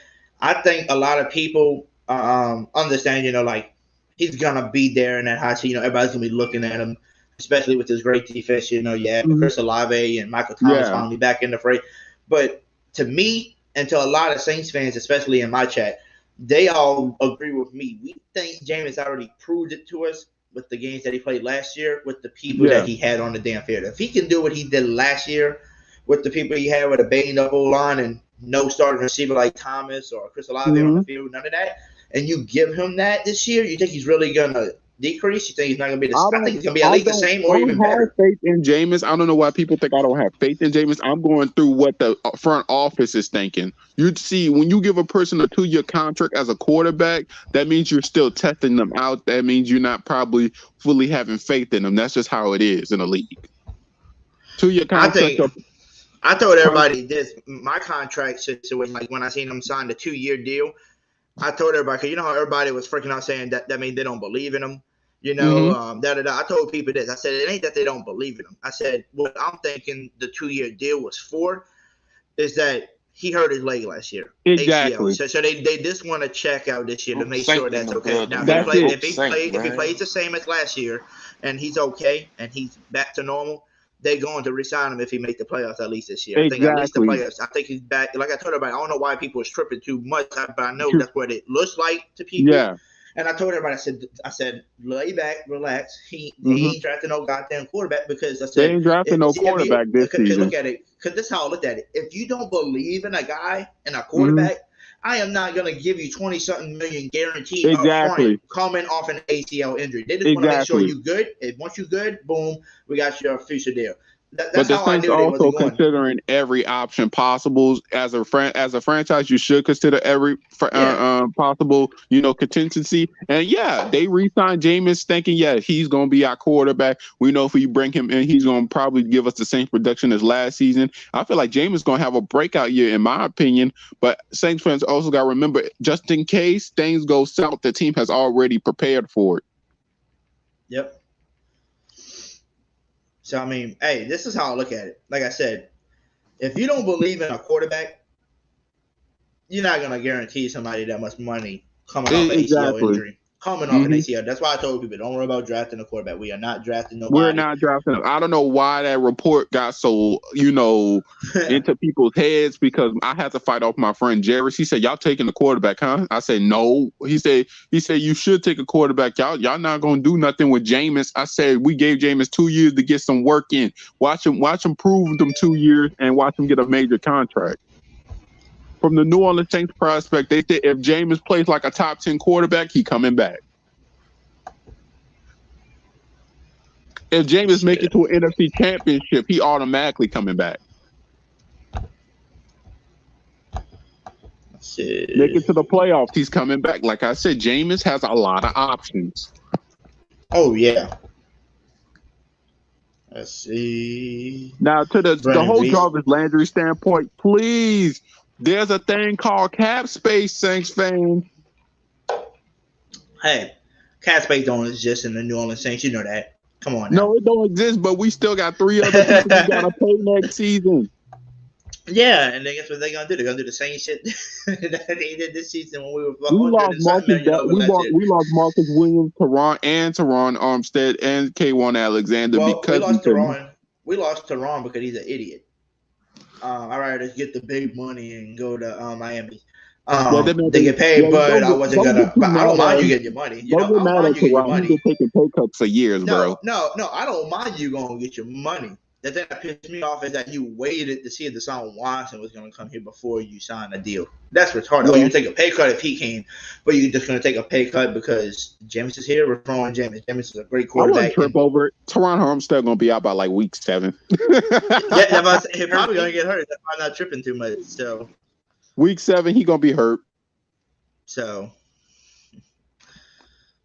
I think a lot of people understand, like he's gonna be there in that hot seat. Everybody's gonna be looking at him, especially with his great defense. You have Chris Olave and Michael Thomas finally back in the fray. But to me, and to a lot of Saints fans, especially in my chat, they all agree with me. We think Jameis already proved it to us with the games that he played last year with the people that he had on the damn field. If he can do what he did last year with the people he had with a banged up O-line and no starting receiver like Thomas or Chris Olave on the field, none of that, and you give him that this year, you think he's really going to decrease? You think he's not going to be I think he's going to be at least the same or even better. I have faith in Jameis. I don't know why people think I don't have faith in Jameis. I'm going through what the front office is thinking. You'd see when you give a person a 2-year contract as a quarterback, that means you're still testing them out. That means you're not probably fully having faith in them. That's just how it is in the league. 2-year contract. I told everybody this. My contract situation, like when I seen him sign the 2-year deal, I told everybody, because you know how everybody was freaking out saying that means they don't believe in him. I told people this. I said, it ain't that they don't believe in him. I said, what I'm thinking the 2-year deal was for is that he hurt his leg last year. Exactly. ACL. So they just want to check out this year to make sure that's okay. Now, if he plays the same as last year and he's okay and he's back to normal, they're going to resign him if he make the playoffs at least this year. Exactly. I think at least the playoffs. I think he's back. Like I told everybody, I don't know why people are tripping too much, but I know that's what it looks like to people. Yeah. And I told everybody, I said, lay back, relax. He ain't drafting no goddamn quarterback because I said they ain't drafting no quarterback this season. Look at it, because this is how I looked at it. If you don't believe in a guy and a quarterback, I am not going to give you 20-something million guaranteed up front coming off an ACL injury. They just want to make sure you're good. And once you're good, boom, we got your future deal. But the Saints also considering every option possible. As a franchise, you should consider every possible, contingency. And they re-signed Jameis thinking, he's going to be our quarterback. We know if we bring him in, he's going to probably give us the same production as last season. I feel like Jameis is going to have a breakout year, in my opinion. But Saints fans also got to remember, just in case things go south, the team has already prepared for it. Yep. So, I mean, hey, this is how I look at it. Like I said, if you don't believe in a quarterback, you're not going to guarantee somebody that much money coming off an ACL injury. coming off an ACL. That's why I told people, don't worry about drafting a quarterback. We are not drafting nobody. We're not drafting him. I don't know why that report got so, into people's heads, because I had to fight off my friend Jarvis. He said, y'all taking the quarterback, huh? I said, no. He said, you should take a quarterback. Y'all not going to do nothing with Jameis. I said, we gave Jameis 2 years to get some work in. Watch him prove them 2 years and watch him get a major contract. From the New Orleans Saints prospect, they said if Jameis plays like a top 10 quarterback, he coming back. If Jameis make it to an NFC championship, he automatically coming back. Make it to the playoffs, he's coming back. Like I said, Jameis has a lot of options. Oh, yeah. Let's see. Now, to the whole Jarvis Landry standpoint, please, there's a thing called cap space, Saints fans. Hey, cap space don't exist in the New Orleans Saints. You know that. Come on now. No, it don't exist, but we still got 3 other people we got to pay next season. Yeah, and then guess what they're going to do? They're going to do the same shit that they did this season when we were we lost Marcus Williams, Tyrann Armstead, and K1 Alexander because we lost Tyrann because he's an idiot. I'd rather just get the big money and go to Miami. They get paid, but I wasn't gonna. But I don't mind you getting your money. I don't mind you getting your money. You've been taking pay cuts for years, bro. No, I don't mind you going to get your money. The thing that pissed me off is that you waited to see if Deshaun Watson was going to come here before you signed a deal. That's retarded. You take a pay cut if he came, but you're just going to take a pay cut because Jameis is here. We're throwing Jameis. Jameis is a great quarterback. I wouldn't trip over it. Tyrann Armstead going to be out by like week 7. He's probably going to get hurt. I'm not tripping too much. So week 7, he going to be hurt. So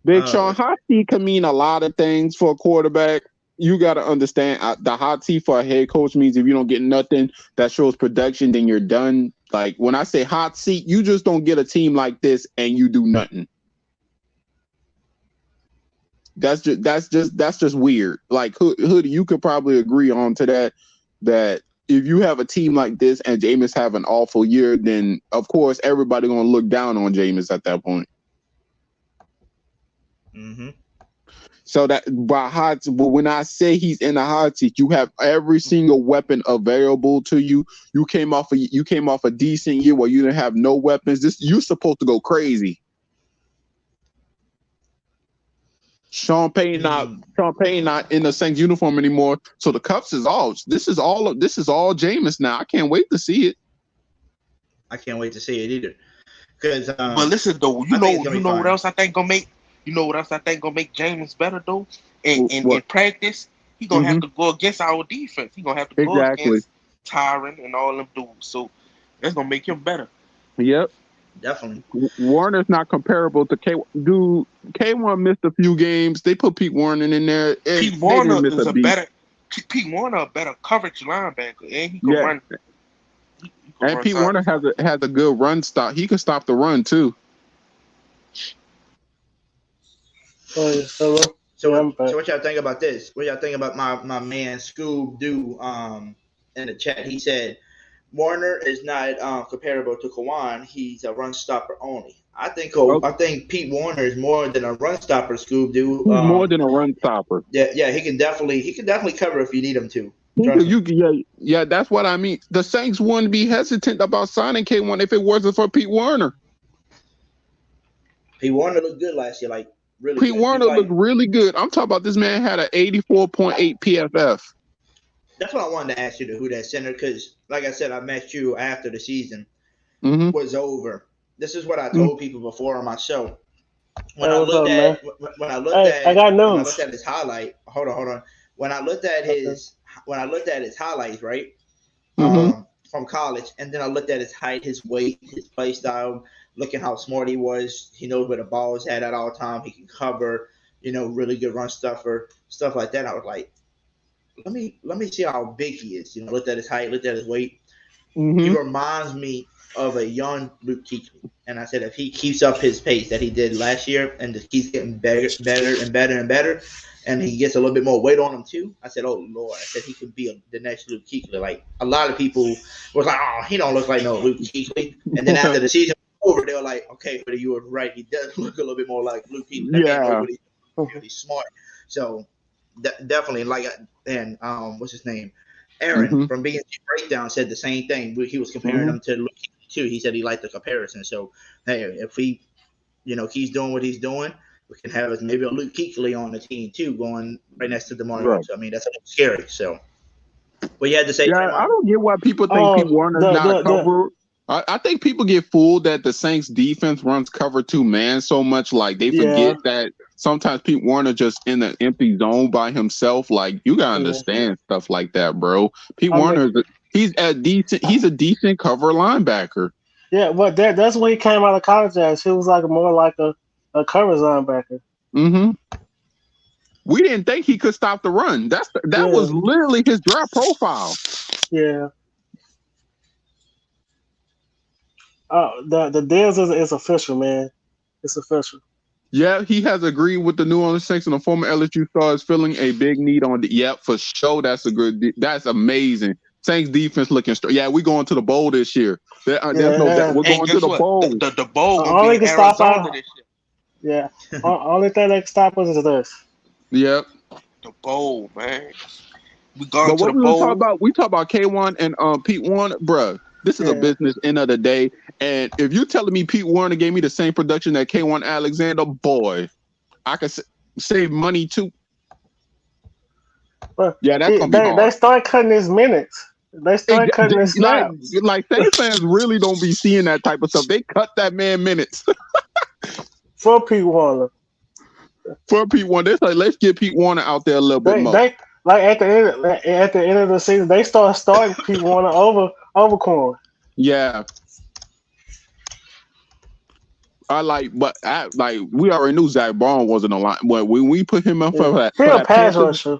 Big Sean, hot seat can mean a lot of things for a quarterback. You got to understand the hot seat for a head coach means if you don't get nothing that shows production, then you're done. Like when I say hot seat, you just don't get a team like this and you do nothing. That's just weird. Like Hoodie, you could probably agree on to that if you have a team like this and Jameis have an awful year, then of course everybody gonna look down on Jameis at that point. Mm-hmm. So that but when I say he's in the hot seat, you have every single weapon available to you. You came off a decent year where you didn't have no weapons. You're supposed to go crazy. Sean Payton not in the Saints uniform anymore. So the cups is all. This is all Jameis now. I can't wait to see it. I can't wait to see it either. Because but listen though, you know what else I think gonna make. You know what else I think gonna make Jameis better though? In practice, he gonna have to go against our defense. He gonna have to go against Tyrann and all them dudes. So that's gonna make him better. Yep, definitely. Warner's not comparable to K. Dude, K1 missed a few games. They put Pete Warner in there. Pete Warner is a better coverage linebacker, and he can run. And Pete Warner has a good run stop. He can stop the run too. So what y'all think about this? What y'all think about my man Scoob Doo in the chat? He said Warner is not comparable to Kawan. He's a run stopper only. I think Pete Warner is more than a run stopper. Scoob Doo more than a run stopper. Yeah, he can definitely cover if you need him to. Yeah, that's what I mean. The Saints wouldn't be hesitant about signing K1 if it wasn't for Pete Warner. Pete Warner looked good last year, like. Really Pete Warner looked really good. I'm talking about this man had an 84.8 PFF. That's what I wanted to ask you, who that center, because like I said, I met you after the season was over. This is what I told people before on my show. When I looked at his highlight, hold on. When I looked at his highlights, right, from college, and then I looked at his height, his weight, his play style. Looking how smart he was. He knows where the ball is at all time. He can cover, really good run stuffer, stuff like that. I was like, let me see how big he is. Looked at his height, looked at his weight. He reminds me of a young Luke Kuechly. And I said, if he keeps up his pace that he did last year and just keeps getting better and better, and he gets a little bit more weight on him too, I said, oh, Lord. I said he could be the next Luke Kuechly. Like, a lot of people was like, oh, he don't look like no Luke Kuechly. And then after the season, over, they were like, okay, but you were right. He does look a little bit more like Luke Kuechly. That man knows what he's doing, really smart. So definitely, like, and what's his name? Aaron from BNG Breakdown said the same thing. He was comparing him to Luke Kuechly too. He said he liked the comparison. So hey, if he, keeps doing what he's doing, we can have maybe a Luke Kuechly on the team too, going right next to DeMar. Right. I mean, that's a little scary. So, but you had to say, I don't get why people think Pete Warner's not covered. I think people get fooled that the Saints defense runs cover 2 man so much, like they forget that sometimes Pete Warner just in an empty zone by himself. Like, you gotta understand stuff like that, bro. Pete Warner, he's a decent cover linebacker. Yeah, but that's when he came out of college as. He was more like a cover linebacker. We didn't think he could stop the run. That was literally his draft profile. Yeah. The deals is official, man. It's official. Yeah, he has agreed with the New Orleans Saints, and the former LSU star is filling a big need on the. Yep, for sure. That's amazing. Saints defense looking strong. Yeah, we going to the bowl this year. There's no doubt. We're going to the bowl. The bowl will only be in can stop Arizona this year. Yeah. Only thing that can stop us is this. Yep. The bowl, man. We going to the bowl. We talk about K1 and Pete Warner, bruh. This is a business end of the day. And if you're telling me Pete Warner gave me the same production that K1 Alexander, boy, I could save money too. But yeah, that's going to be hard. They start cutting his minutes. They start cutting his snaps. Like Saints fans really don't be seeing that type of stuff. They cut that man minutes. For Pete Warner. They're like, let's get Pete Warner out there a little bit more. At the end of the season, they starting Pete Warner over Corn. Yeah. We already knew Zach Baum wasn't a line. When we put him in for that pass rusher.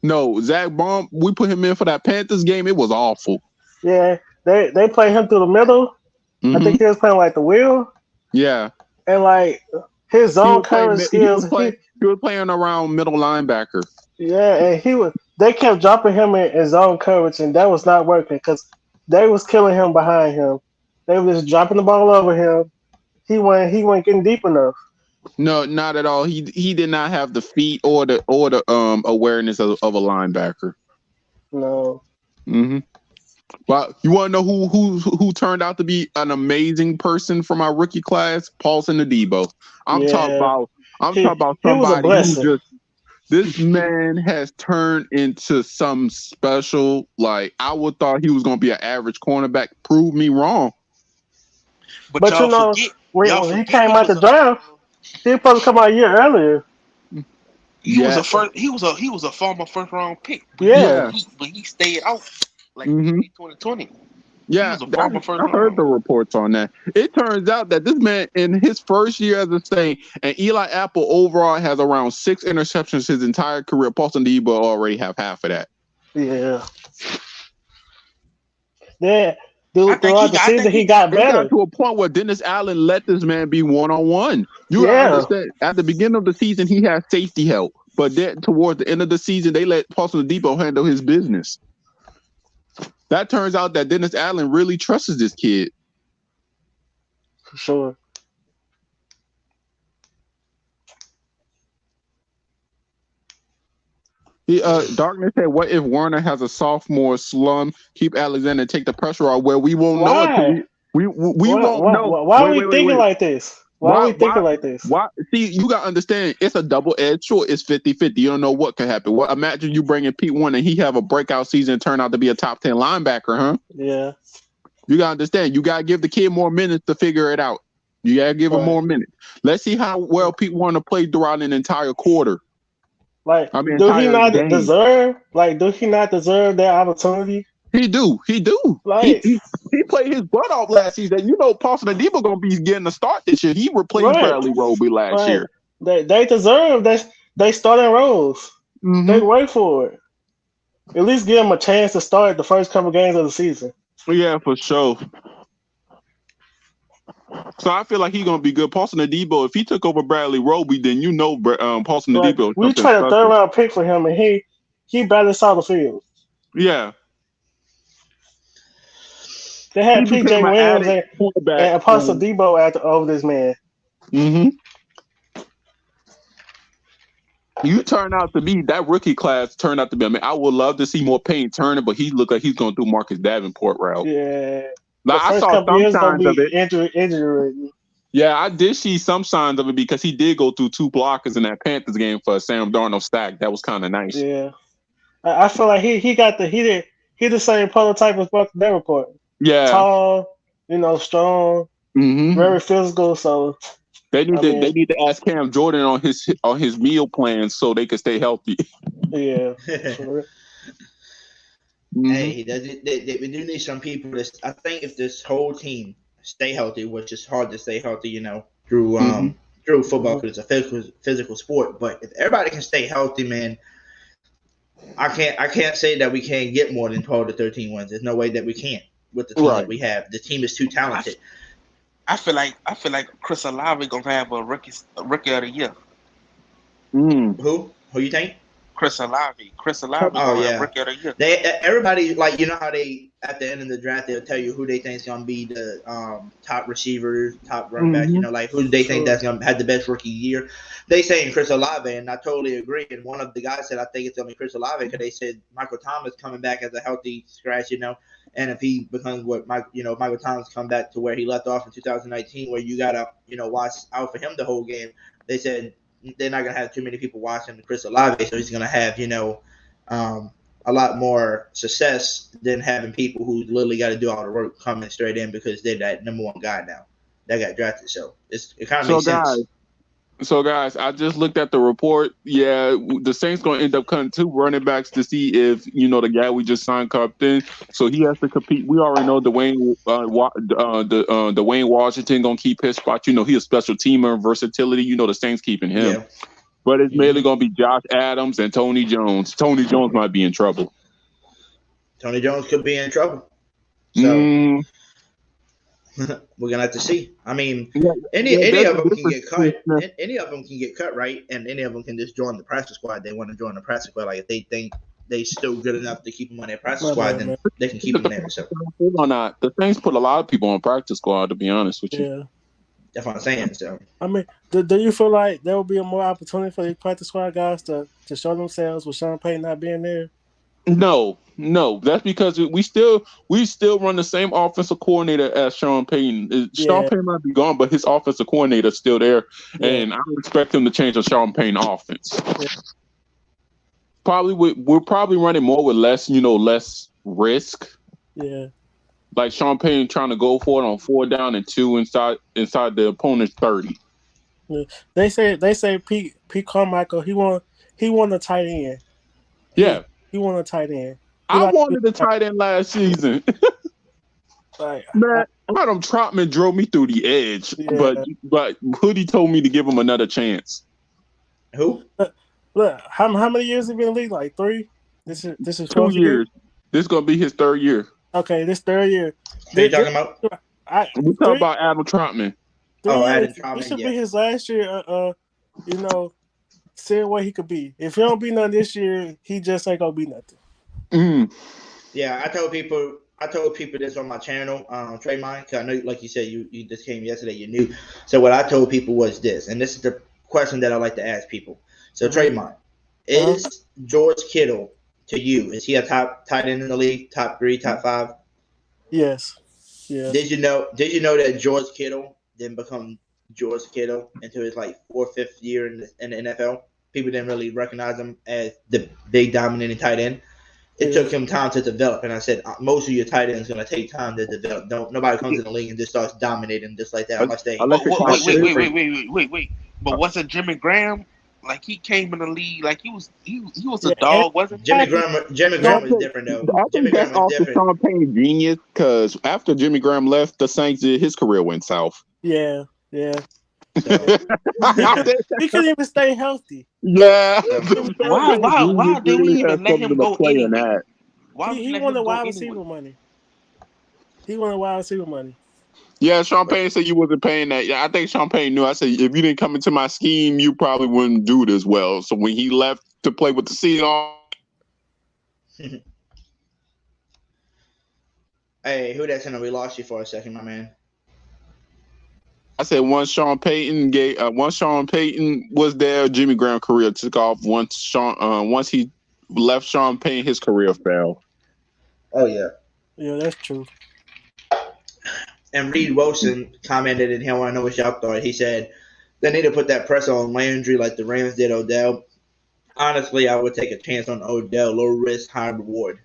No, Zach Baum, we put him in for that Panthers game. It was awful. Yeah, they played him through the middle. I think he was playing like the wheel. Yeah. And his zone coverage skills. He was playing around middle linebacker. Yeah, and they kept dropping him in zone coverage, and that was not working because they was killing him behind him. They were just dropping the ball over him. He wasn't getting deep enough. No, not at all. He did not have the feet or the awareness of a linebacker. No. But you want to know who turned out to be an amazing person from our rookie class? Paulson Adebo. I'm talking about somebody who just. This man has turned into some special. Like, I would thought he was going to be an average cornerback. Prove me wrong. But when he came out the draft, he was supposed to come out a year earlier. He was a former first round pick. But he stayed out 2020. Yeah, I heard the reports on that. It turns out that this man, in his first year as a Saint, and Eli Apple overall has around 6 interceptions his entire career. Paulson Adebo already have half of that. Yeah. Throughout the season, he got better. Got to a point where Dennis Allen let this man be one-on-one. You understand? At the beginning of the season, he had safety help. But then towards the end of the season, they let Paulson Adebo handle his business. That turns out that Dennis Allen really trusts this kid. For sure. Darkness said, what if Warner has a sophomore slump? Keep Alexander, take the pressure off where we won't know. We won't know. Why are we thinking like this? Why are we thinking like this? See, you got to understand, it's a double-edged sword. It's 50-50. You don't know what could happen. Well, imagine you bring in Pete Warner and he have a breakout season and turn out to be a top 10 linebacker, huh? Yeah. You got to understand. You got to give the kid more minutes to figure it out. You got to give him more minutes. Let's see how well Pete Warner played throughout an entire quarter. Do he not deserve that opportunity? He do. Like, he played his butt off last season. You know, Paulson Adebo gonna be getting a start this year. He replaced Bradley Roby last year. They deserve they starting roles. They wait for it. At least give him a chance to start the first couple games of the season. Yeah, for sure. So I feel like he's gonna be good. Paulson Adebo, if he took over Bradley Roby, then Paulson Adebo. We tried a third round pick for him, and he barely saw the field. Yeah. They had He became P.J. an Williams added quarterback. and Apostle Debo over this man. Mm-hmm. You turn out to be that rookie class. Turned out to be. I mean, I would love to see more Payne Turner, but he looked like he's going to do Marcus Davenport route. Yeah. Like, The I first saw couple some years gonna signs of be it. injury. Yeah, I did see some signs of it because he did go through 2 blockers in that Panthers game for a Sam Darnold stack. That was kind of nice. Yeah. I feel like he the same prototype as Buck Davenport. Yeah. Tall, strong, very physical. So they need to ask Cam Jordan on his meal plans so they can stay healthy. Yeah. Sure. Hey, we do need some people. I think if this whole team stay healthy, which is hard to stay healthy, through football because it's a physical sport. But if everybody can stay healthy, man, I can't say that we can't get more than 12 to 13 wins. There's no way that we can't with the team that we have. The team is too talented. I feel like Chris Olave gonna have a rookie of the year. Who you think? Chris Olave. Oh yeah, rookie of the year. Everybody, like, how they at the end of the draft they'll tell you who they think is gonna be the top receivers, top running backs. Like who they think that's gonna have the best rookie year. They saying Chris Olave, and I totally agree. And one of the guys said I think it's gonna be Chris Olave because they said Michael Thomas coming back as a healthy scratch, and if he becomes what Michael Thomas come back to where he left off in 2019, where you gotta watch out for him the whole game. They said they're not gonna have too many people watching Chris Olave, so he's gonna have a lot more success than having people who literally got to do all the work coming straight in because they're that number one guy now that got drafted. So it kind of makes sense. So guys, I just looked at the report. Yeah, the Saints gonna end up cutting 2 running backs to see if the guy we just signed comes in. So he has to compete. We already know Dwayne Washington gonna keep his spot. He's a special teamer, versatility. The Saints keeping him. Yeah. But it's mainly gonna be Josh Adams and Tony Jones. Tony Jones might be in trouble. Tony Jones could be in trouble. So we're gonna have to see. I mean, any of them can get cut. Any of them can get cut, right? And any of them can just join the practice squad. They want to join the practice squad. Like if they think they still good enough to keep them on their practice squad, then they can keep them there. So the Saints put a lot of people on practice squad. To be honest with you, yeah, that's what I'm saying. So I mean, do you feel like there will be a more opportunity for the practice squad guys to show themselves with Sean Payton not being there? No. That's because we still run the same offensive coordinator as Sean Payton. Sean Payton might be gone, but his offensive coordinator is still there, and I don't expect him to change the Sean Payton offense. Yeah. We're probably running more with less risk. Yeah. Like Sean Payton trying to go for it on 4 down and 2 inside the opponent's 30. Yeah. They say Pete Carmichael he won a tight end. He won a tight end. I wanted a tight end last season. Man, Adam Trotman drove me through the edge, but Hoodie told me to give him another chance. Who? Look, how many years has he been in the league? Like 3? This is 2 years. This is gonna be his 3rd year. Okay, this 3rd year. What are you talking about? We talking about Adam Trotman. Adam Trotman. This should be his last year. Seeing what he could be. If he don't be nothing this year, he just ain't gonna be nothing. Yeah, I told people this on my channel, Traymine, because I know, like you said, you just came yesterday, you knew. So what I told people was this, and this is the question that I like to ask people. So Traymine, is George Kittle to you? Is he a top tight end in the league? Top 3, top 5? Yes. Yeah. Did you know that George Kittle didn't become George Kittle until his 4th or 5th year in the NFL? People didn't really recognize him as the big dominating tight end. It took him time to develop, and I said most of your tight ends going to take time to develop. Nobody comes in the league and just starts dominating just like that. Wait. But wasn't Jimmy Graham like he came in the league like he was a dog, wasn't Jimmy Graham was different though. I think that's also Sean Payne genius because after Jimmy Graham left the Saints, his career went south. Yeah. He couldn't even stay healthy. Yeah. Why did we even let him go anyway? He wanted wide receiver money. Yeah, Sean Payne said you wasn't paying that. Yeah, I think Sean Payne knew. I said if you didn't come into my scheme, you probably wouldn't do this well. So when he left to play with the Seahawks. Hey, who that's in? We lost you for a second, my man. I said once Sean Payton was there, Jimmy Graham career took off. Once he left Sean Payton, his career fell. Oh yeah. Yeah, that's true. And Reed Wilson commented in here. I want to know what y'all thought. He said they need to put that pressure on Landry like the Rams did Odell. Honestly, I would take a chance on Odell. Low risk, high reward.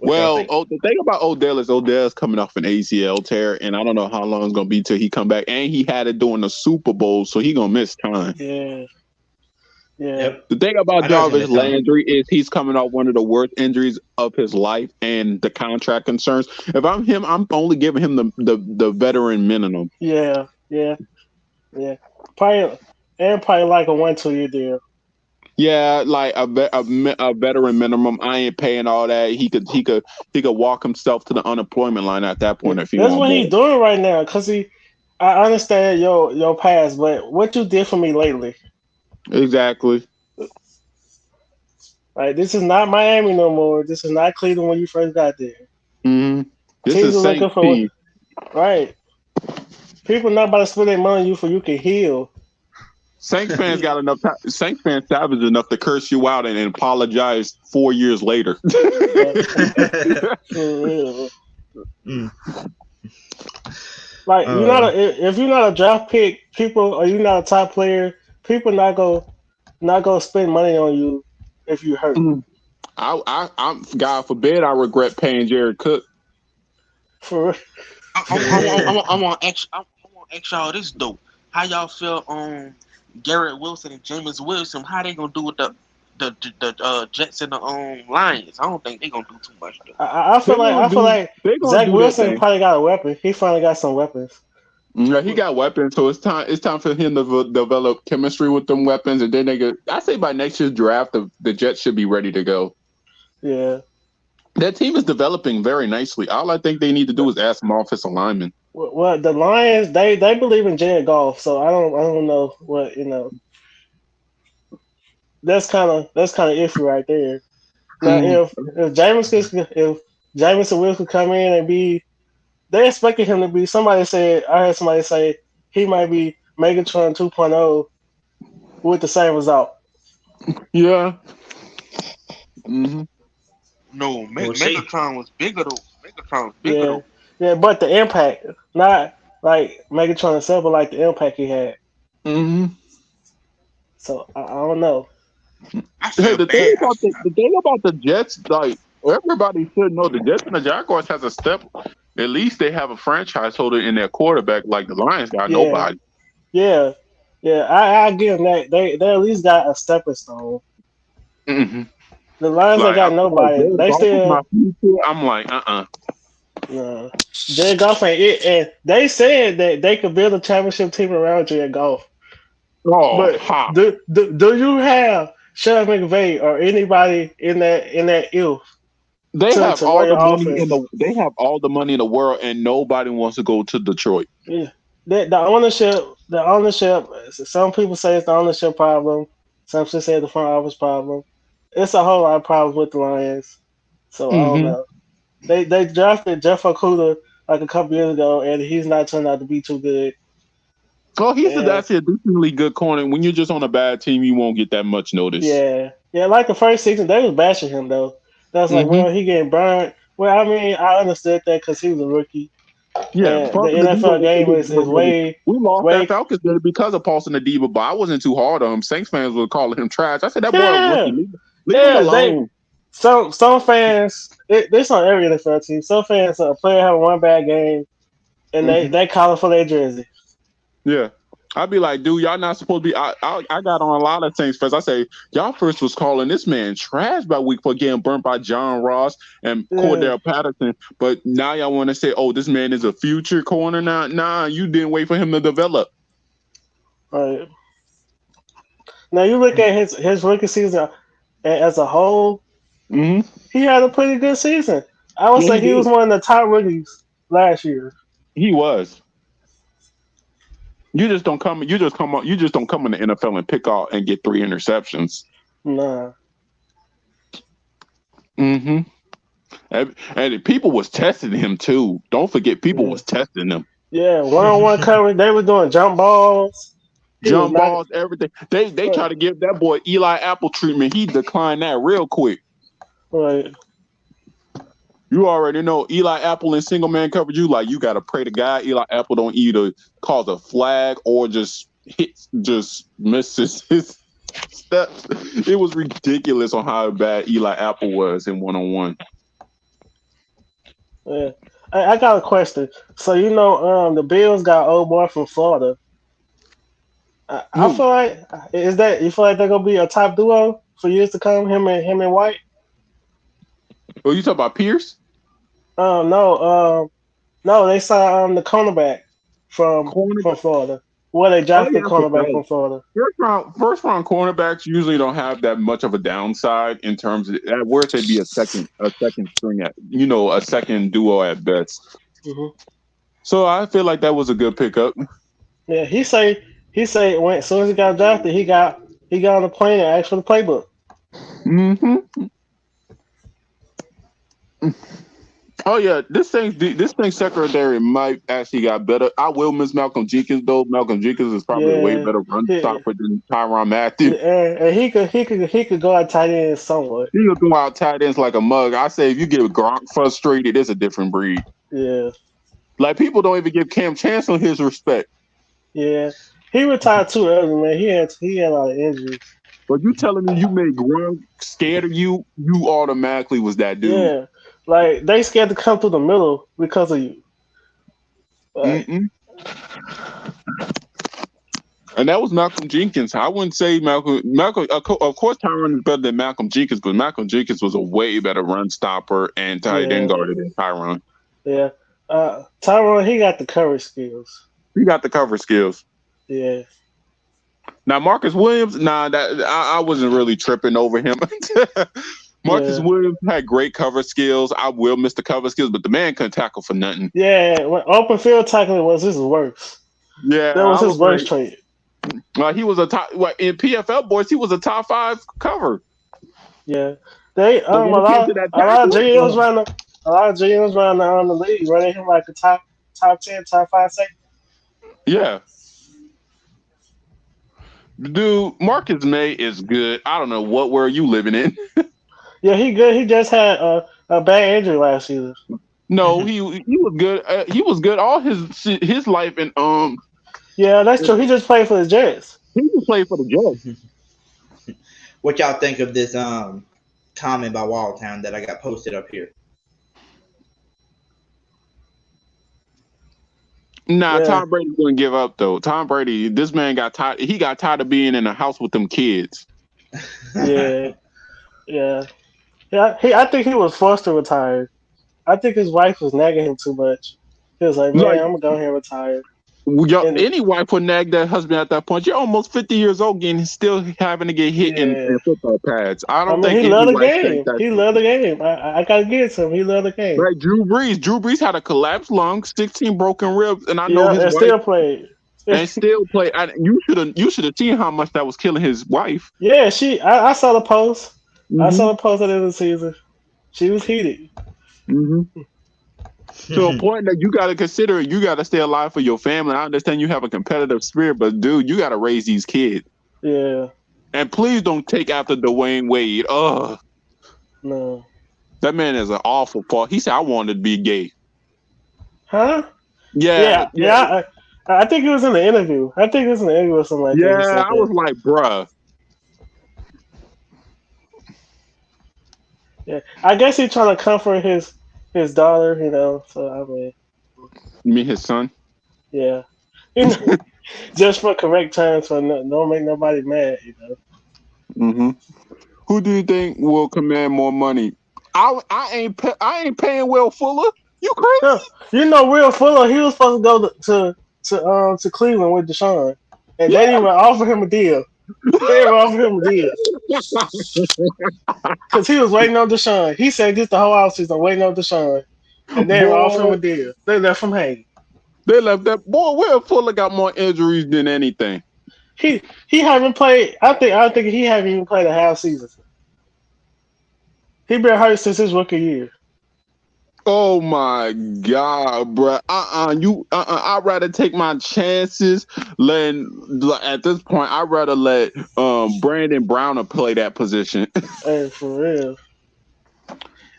The thing about Odell is Odell's coming off an ACL tear, and I don't know how long it's gonna be till he come back. And he had it during the Super Bowl, so he gonna miss time. Yeah. Yep. The thing about Jarvis Landry is he's coming off one of the worst injuries of his life, and the contract concerns. If I'm him, I'm only giving him the veteran minimum. Yeah. Probably like a 1-2 year deal. Yeah, like a veteran minimum. I ain't paying all that. He could walk himself to the unemployment line at that point if he That's wants. what he's doing right now. Cause I understand your past, but what you did for me lately. Exactly. Like, this is not Miami no more. This is not Cleveland when you first got there. Mm-hmm. This is St. P. Right. People not about to spend their money on you for you can heal. Saints fans got enough. Saints fans savage enough to curse you out and apologize 4 years later. Like, if you're not a draft pick, or you're not a top player, people not go spend money on you if you hurt. I'm God forbid I regret paying Jared Cook. For I want to ask y'all this though. How y'all feel on Garrett Wilson and Jameis Winston? How they gonna do with the Jets and the Lions? I don't think they gonna do too much though. I feel like Zach Wilson probably got a weapon. He finally got some weapons. Yeah, he got weapons, so it's time for him to develop chemistry with them weapons, and then I say by next year's draft, the Jets should be ready to go. Yeah, that team is developing very nicely. All I think they need to do is add some offensive linemen. Well, the Lions they believe in Jared Goff, so I don't know what That's kind of iffy right there. Now, if Jameis and Wills could come in and be, they expected him to be. I heard somebody say he might be Megatron 2.0 with the same result. Yeah. Mm-hmm. No, Megatron was bigger though. Megatron was bigger though. Yeah, but the impact, not like Megatron itself, but like the impact he had. Mm-hmm. So I don't know. The thing about the Jets, like everybody should know, the Jets and the Jaguars has a step. At least they have a franchise holder in their quarterback. Like the Lions got nobody. Yeah. I give them that. They at least got a stepping stone. Mm-hmm. The Lions ain't got nobody. They still. I'm like, No, Jared Goff ain't it, and they said that they could build a championship team around Jared Goff. Oh, but do you have Sean McVay or anybody in that ilk? They have all the money they have all the money in the world, and nobody wants to go to Detroit. Yeah, the ownership. Some people say it's the ownership problem. Some people say the front office problem. It's a whole lot of problems with the Lions. So I don't know. They drafted Jeff Okudah like a couple years ago, and he's not turned out to be too good. Oh, he's actually a decently good corner. When you're just on a bad team, you won't get that much notice. Yeah. Like the first season, they was bashing him though. That was like, well, he getting burned. Well, I mean, I understood that because he was a rookie. Yeah, the NFL game is way. We lost that Falcons game because of Paulson Adeba, but I wasn't too hard on him. Saints fans were calling him trash. I said that boy a rookie. Leave him alone. Some fans, this on every NFL team. Some fans, a player have one bad game, and they call it for their jersey. Yeah. I'd be like, dude, y'all not supposed to be. I got on a lot of things first. I say, y'all first was calling this man trash by week for getting burnt by John Ross and Cordell Patterson. But now y'all want to say, oh, this man is a future corner now. Nah, you didn't wait for him to develop. Right. Now you look at his rookie season as a whole. Mm-hmm. He had a pretty good season. I would say he was one of the top rookies last year. He was. You just don't come in the NFL and pick out and get 3 interceptions. Nah. Mm-hmm. And people was testing him too. Don't forget, people was testing him. Yeah, one-on-one coverage. They were doing jump balls. Jump balls, everything. They try to give that boy Eli Apple treatment. He declined that real quick. Right. You already know Eli Apple in single man coverage. You got to pray to God Eli Apple don't either cause a flag or just misses his steps. It was ridiculous on how bad Eli Apple was in 1-on-1. Yeah, I got a question. So the Bills got old boy from Florida. I feel like you feel like they're gonna be a top duo for years to come? Him and White. Oh, you talking about Pierce? No, they signed the cornerback from Florida. Well, they drafted the cornerback from Florida. First round cornerbacks usually don't have that much of a downside in terms of at worst they'd be a second string at a second duo at best. Mm-hmm. So I feel like that was a good pickup. Yeah, he say when as soon as he got drafted, he got on the plane and asked for the playbook. Mm-hmm. Oh yeah, this thing secondary might actually got better. I will miss Malcolm Jenkins though. Malcolm Jenkins is probably a way better run stopper than Tyrann Mathieu. And he could go out tight ends somewhat. He could go out tight ends like a mug. I say if you get Gronk frustrated, it's a different breed. Yeah. Like people don't even give Cam Chancellor his respect. Yeah. He retired too early, man. He had a lot of injuries. But you telling me you made Gronk scared of you? You automatically was that dude. Yeah. Like, they scared to come through the middle because of you. Like, and that was Malcolm Jenkins. I wouldn't say Malcolm. Of course, Tyrann is better than Malcolm Jenkins, but Malcolm Jenkins was a way better run stopper and tight end guarder than Tyrann. Yeah. Tyrann, he got the coverage skills. Yeah. Now, Marcus Williams, I wasn't really tripping over him. Marcus Williams had great cover skills. I will miss the cover skills, but the man couldn't tackle for nothing. Yeah, when open field tackling was his worst. Yeah, that was his worst trait. He was in PFL boys. He was a top 5 cover. Yeah, they a lot of GMs around the league running him like a top 10, top 5 safety. Yeah. Dude, Marcus May is good. I don't know what world you living in. Yeah, he good. He just had a bad injury last season. No, he was good. He was good all his life. And yeah, that's true. He just played for the Jets. He just played for the Jets. What y'all think of this comment by Wildtown that I got posted up here? Nah, Tom Brady wouldn't give up though. Tom Brady, this man got tired. He got tired of being in a house with them kids. Yeah. I think he was forced to retire. I think his wife was nagging him too much. He was like, man, I'm going to go ahead and retire. Any wife would nag their husband at that point. You're almost 50 years old and still having to get hit in football pads. I think he loved the game. He loved the game. I got to give it to him. He loved the game. Right, Drew Brees had a collapsed lung, 16 broken ribs, and I know his wife still played. And still play. You should have seen how much that was killing his wife. Yeah, I saw the post. Mm-hmm. I saw the post at the end of the season. She was heated. Mm-hmm. To a point that you got to consider, you got to stay alive for your family. I understand you have a competitive spirit, but dude, you got to raise these kids. Yeah. And please don't take after Dwayne Wade. Ugh. No. That man is an awful fault. He said, I wanted to be gay. Huh? Yeah. I think it was in the interview. or something like that. Yeah, I was like, bruh. Yeah, I guess he's trying to comfort his daughter, So I mean, you mean his son? Yeah, just for correct terms, so don't make nobody mad, Mm-hmm. Who do you think will command more money? I ain't paying Will Fuller. You crazy? Will Fuller, he was supposed to go to Cleveland with Deshaun, and they didn't even offer him a deal. Because he was waiting on Deshaun. He said this the whole offseason, waiting on Deshaun. And they offered him a deal. They left him hanging. They left that boy. Will Fuller got more injuries than anything. He haven't played. I think he haven't even played a half season. He been hurt since his rookie year. Oh my God, bro! I'd rather take my chances. At this point, I'd rather let Brandon Browner play that position. Hey, for real.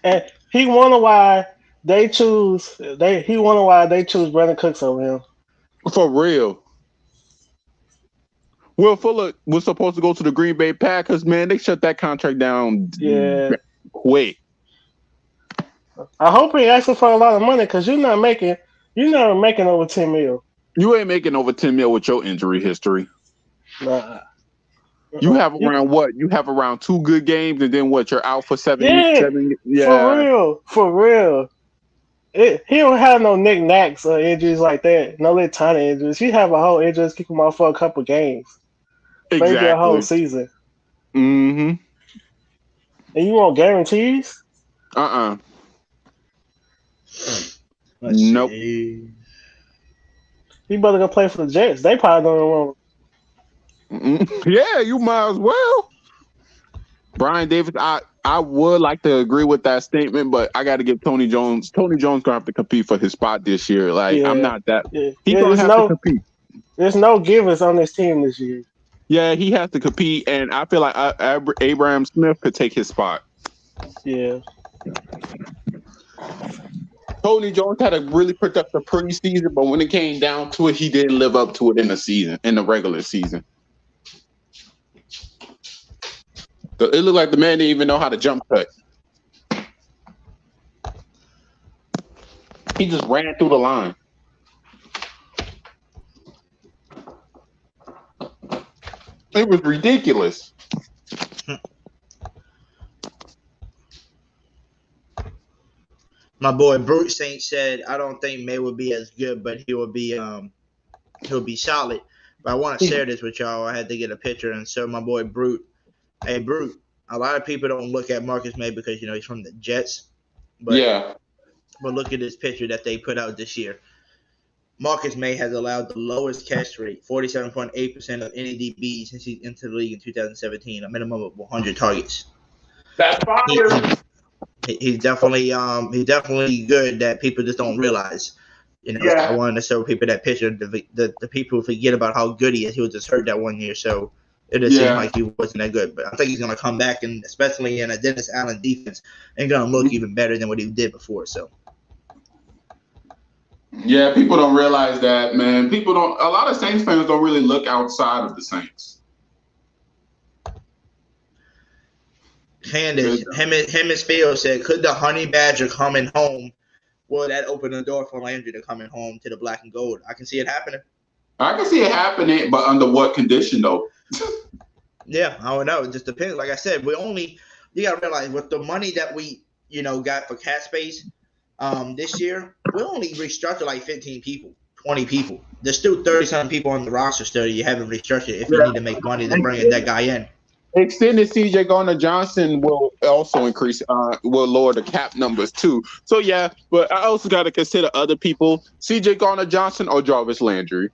And he wonder why they choose. He wonder why they choose Brandon Cooks over him. For real. Will Fuller was supposed to go to the Green Bay Packers. Man, they shut that contract down. Yeah. Quick. I hope he asking for a lot of money because you're not making over 10 mil. You ain't making over 10 mil with your injury history. Nah. You have around what? You have around 2 good games, and then what? You're out for 7. Yeah. For real. He don't have no knickknacks or injuries like that. No little tiny injuries. He have a whole injuries kick him off for a couple games. Exactly. Maybe a whole season. Mm-hmm. And you want guarantees? Nope. See. He better go play for the Jets. They probably don't want him. Yeah, you might as well. Brian Davis, I would like to agree with that statement, but I got to give Tony Jones. Tony Jones gonna have to compete for his spot this year. I'm not that. Yeah. He's gonna have to compete. There's no givers on this team this year. Yeah, he has to compete, and I feel like Abraham Smith could take his spot. Yeah. Tony Jones had a really productive preseason, but when it came down to it, he didn't live up to it in the regular season. So it looked like the man didn't even know how to jump cut. He just ran through the line. It was ridiculous. My boy Brute Saint said, "I don't think May will be as good, but he'll be solid." But I want to share this with y'all. I had to get a picture, and so my boy Brute. Hey Brute, a lot of people don't look at Marcus May because he's from the Jets. But yeah. But look at this picture that they put out this year. Marcus May has allowed the lowest catch rate, 47.8% of any DB since he entered the league in 2017, a minimum of 100 targets. That's fire. He's definitely good that people just don't realize. I wanted to show people that picture. The people forget about how good he is. He was just hurt that one year, so it just seemed like he wasn't that good. But I think he's going to come back, and especially in a Dennis Allen defense, and going to look even better than what he did before. So. Yeah, people don't realize that, man. A lot of Saints fans don't really look outside of the Saints. Candace, him and Spiel said, could the Honey Badger coming home, will that open the door for Landry to coming home to the black and gold? I can see it happening. I can see it happening, but under what condition, though? Yeah, I don't know. It just depends. Like I said, you got to realize with the money that we, got for cap space this year, we only restructured like 15 people, 20 people. There's still 30-something people on the roster still you haven't restructured if you need to make money to bring that guy in. Extended CJ Gardner-Johnson will also will lower the cap numbers too. So yeah, but I also got to consider other people: CJ Gardner-Johnson or Jarvis Landry.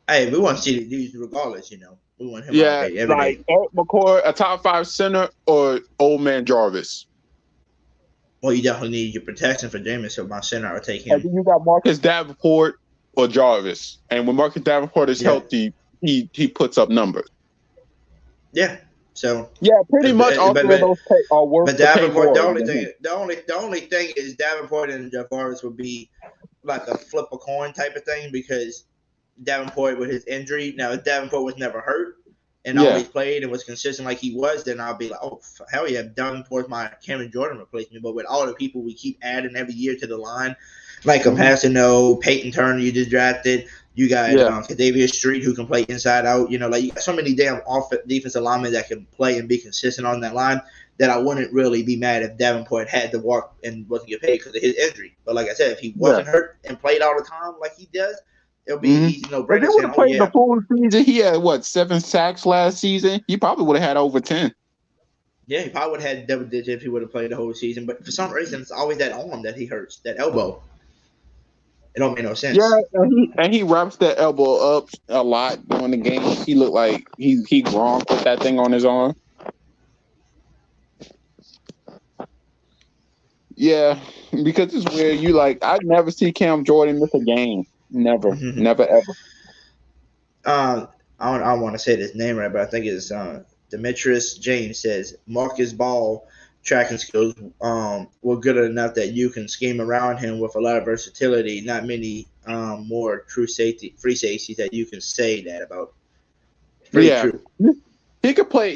Hey, we want to see the dudes regardless, We want him every day. Eric McCoy, a top 5 center, or old man Jarvis. Well, you definitely need your protection for Jameis, so my center will take him. And then you got Marcus Davenport or Jarvis, and when Marcus Davenport is healthy, he puts up numbers. Yeah. So pretty much all three of those are worth. But Davenport, the only thing is Davenport and Jarvis would be like a flip a coin type of thing because Davenport with his injury. Now, if Davenport was never hurt and always played and was consistent like he was, then I'll be like, oh hell yeah, Davenport's my Cameron Jordan replacement. But with all the people we keep adding every year to the line, like a Passano, Peyton Turner, you just drafted. You got Kadavius Street who can play inside out. You got so many damn defensive linemen that can play and be consistent on that line that I wouldn't really be mad if Davenport had to walk and wasn't get paid because of his injury. But like I said, if he wasn't hurt and played all the time like he does, it'll be easy, no brainer. If he would have played the full season, he had 7 sacks last season. He probably would have had over 10. Yeah, he probably would have had double digits if he would have played the whole season. But for some reason, it's always that arm that he hurts, that elbow. It don't make no sense. Yeah, and he wraps that elbow up a lot during the game. He looked like he Gronk with that thing on his arm. Yeah, because it's weird. You like, I never see Cam Jordan miss a game. Never, never, ever. I don't want to say this name right, but I think it's Demetrius James says Marcus Ball tracking skills were good enough that you can scheme around him with a lot of versatility. Not many more free safeties that you can say that about. Pretty true. He could play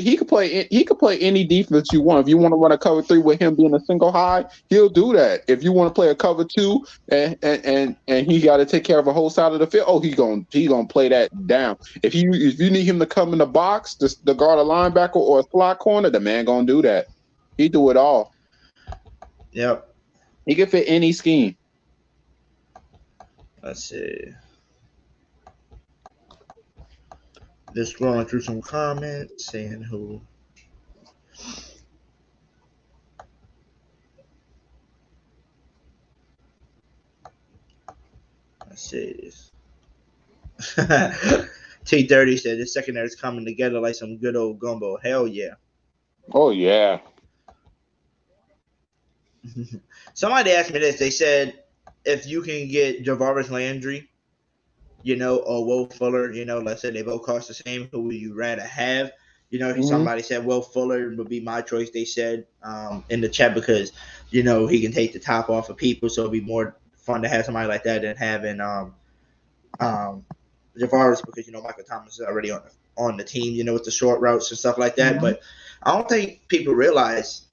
any defense you want. If you want to run a cover 3 with him being a single high, he'll do that. If you want to play a cover 2 and he got to take care of a whole side of the field, he gonna play that down. If you need him to come in the box, the guard a linebacker or a slot corner, the man gonna do that. He do it all. Yep. He can fit any scheme. Let's see. Just scrolling through some comments, saying who. Let's see this. T30 said the secondary is coming together like some good old gumbo. Hell yeah. Oh yeah. Somebody asked me this. They said if you can get Jarvis Landry, or Will Fuller, let's say they both cost the same, who would you rather have? Somebody said Will Fuller would be my choice, they said in the chat, because, he can take the top off of people, so it'd be more fun to have somebody like that than having Jarvis, because, Michael Thomas is already on the team, with the short routes and stuff like that. But I don't think people realize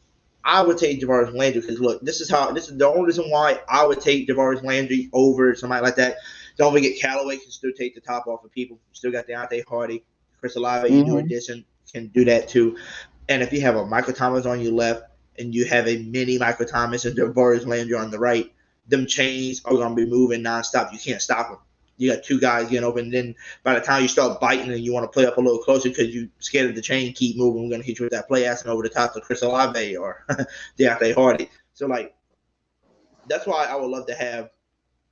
I would take Jarvis Landry, because, look, this is the only reason why I would take Jarvis Landry over somebody like that. Don't forget Callaway can still take the top off of people. Still got Deontay Hardy. Chris Olave, you do addition, can do that too. And if you have a Michael Thomas on your left and you have a mini Michael Thomas and Jarvis Landry on the right, them chains are going to be moving nonstop. You can't stop them. You got two guys getting open. Then by the time you start biting and you want to play up a little closer because you're scared of the chain keep moving, we're going to hit you with that play action over the top of Chris Olave or Deontay Hardy. So, that's why I would love to have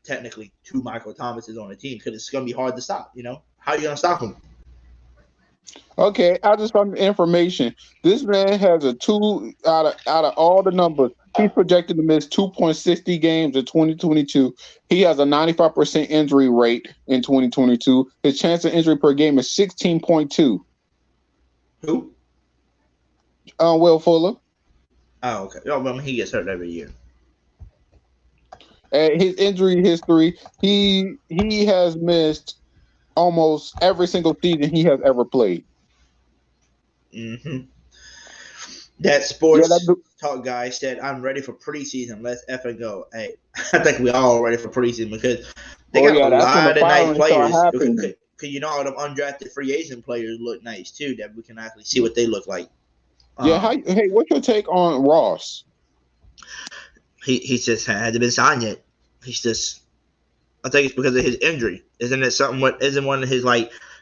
technically two Michael Thomases on the team, because it's going to be hard to stop. How are you going to stop him? Okay, I just found the information. This man has a 2 out of all the numbers. He's projected to miss 2.60 games in 2022. He has a 95% injury rate in 2022. His chance of injury per game is 16.2. Who? Will Fuller. Oh, okay. Oh, he gets hurt every year. His injury history, he has missed almost every single season he has ever played. That sports talk guy said, "I'm ready for preseason. Let's effing go." Hey, I think we all ready for preseason, because they got a lot of nice players. Because all them undrafted free agent players look nice too, that we can actually see what they look like. Hey, what's your take on Ross? He just hasn't been signed yet. He's just, I think it's because of his injury. Isn't one of his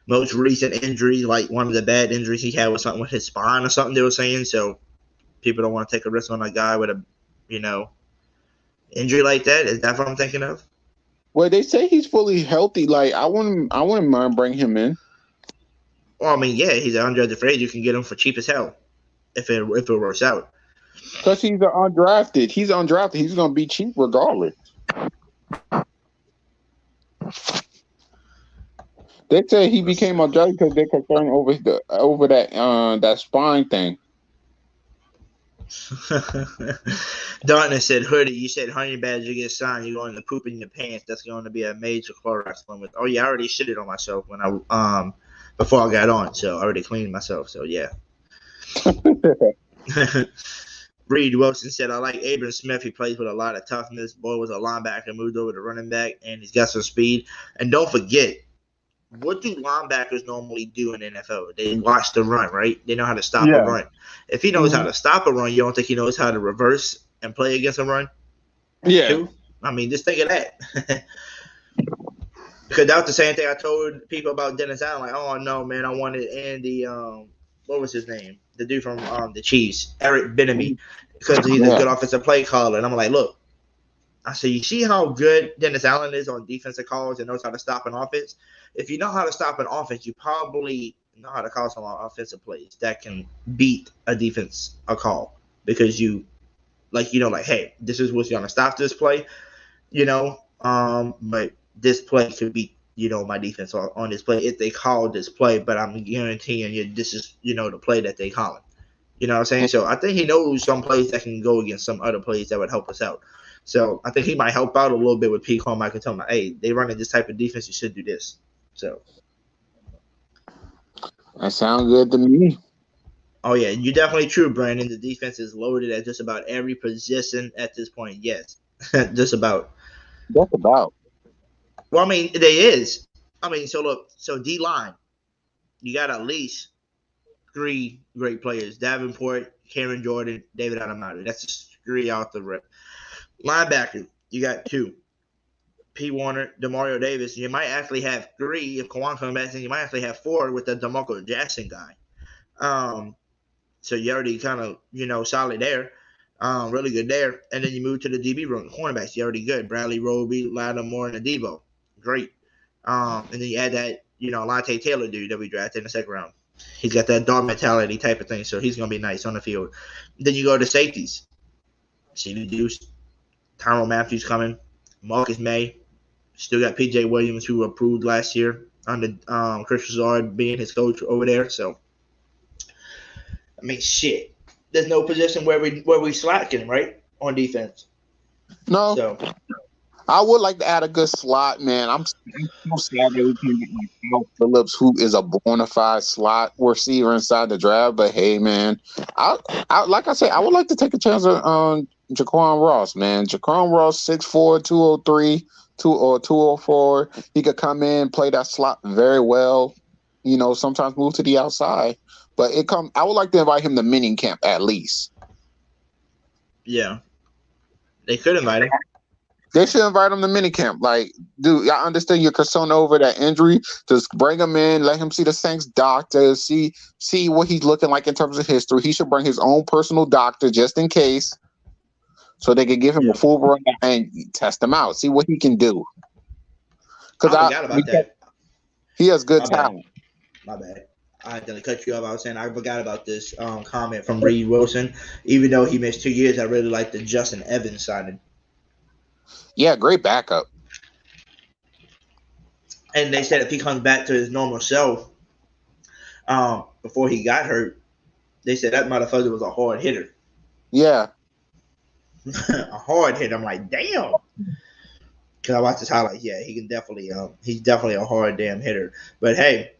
most recent injuries, one of the bad injuries he had was something with his spine or something they were saying. So people don't want to take a risk on a guy with a, injury like that. Is that what I'm thinking of? Well, they say he's fully healthy. I wouldn't mind bringing him in. Well, I mean, yeah, he's an undrafted free agent. You can get him for cheap as hell if it works out. Because he's undrafted. He's undrafted. He's going to be cheap regardless. They say he became undrafted because they're concerned over that spine thing. Darkness said, "Hoodie, you said Honey Badger get signed. You're going to poop in your pants. That's going to be a major Clorox moment." Oh yeah, I already shitted on myself when I before I got on, so I already cleaned myself. So yeah. Reed Wilson said, "I like Abram Smith. He plays with a lot of toughness. Boy was a linebacker, moved over to running back, and he's got some speed. And don't forget, what do linebackers normally do in the NFL? They watch the run, right? They know how to stop a run. If he knows how to stop a run, you don't think he knows how to reverse and play against a run? Yeah. Too? I mean, just think of that." Because that was the same thing I told people about Dennis Allen. Oh, no, man, I wanted Andy, what was his name? The dude from the Chiefs, Eric Bieniemy, because he's a good offensive play caller. And I'm like, look, I said, you see how good Dennis Allen is on defensive calls and knows how to stop an offense? If you know how to stop an offense, you probably know how to call some offensive plays that can beat a call, because you like, like, hey, this is what's gonna stop this play, but this play could be, my defense on this play if they call this play, but I'm guaranteeing you this is, the play that they call it. You know what I'm saying? So I think he knows some plays that can go against some other plays that would help us out. So I think he might help out a little bit with P. Carmichael and tell him, hey, they running this type of defense, you should do this. So that sounds good to me. Oh yeah, you're definitely true, Brandon. The defense is loaded at just about every position at this point. Yes, just about. Just about. Well, I mean, there is. I mean, so look, so D line, you got at least 3 great players: Davenport, Karen Jordan, David Adamato. That's just 3 out the rip. Linebacker, you got 2. P. Warner, Demario Davis. You might actually have 3 if Kawan comes back. You might actually have 4 with the DeMarco Jackson guy. So you already kind of, solid there. Really good there. And then you move to the DB room. Cornerbacks, you already good. Bradley Roby, Lattimore, and Adebo. Great. And then you add that, Lante Taylor dude that we drafted in the second round. He's got that dog mentality type of thing, so he's going to be nice on the field. Then you go to safeties. CD Deuce, Tyrann Mathieu coming, Marcus May. Still got P.J. Williams, who approved last year under Chris Lazard being his coach over there. So, I mean, shit. There's no position where we slacking, right, on defense. No. So I would like to add a good slot, man. I'm so sad that we can't get like Al Phillips, who is a bona fide slot receiver inside the draft. But hey, man, I like I said, I would like to take a chance on Jaquan Ross, man. Jaquan Ross, 6'4", 203, 204. He could come in, play that slot very well. Sometimes move to the outside. But I would like to invite him to mini camp at least. Yeah. They could invite him. They should invite him to minicamp. Like, dude, I understand you're concerned over that injury. Just bring him in, let him see the Saints doctor, see what he's looking like in terms of history. He should bring his own personal doctor just in case, so they can give him a full run and test him out, see what he can do. Because I forgot about that. He has good talent. My bad. I didn't cut you off. I was saying I forgot about this comment from Reed Wilson. Even though he missed 2 years, I really like the Justin Evans signing. Yeah, great backup. And they said if he comes back to his normal self before he got hurt, they said that motherfucker was a hard hitter. Yeah. A hard hitter. I'm like, damn. Because I watched his highlights. Yeah, he can definitely he's definitely a hard damn hitter. But hey,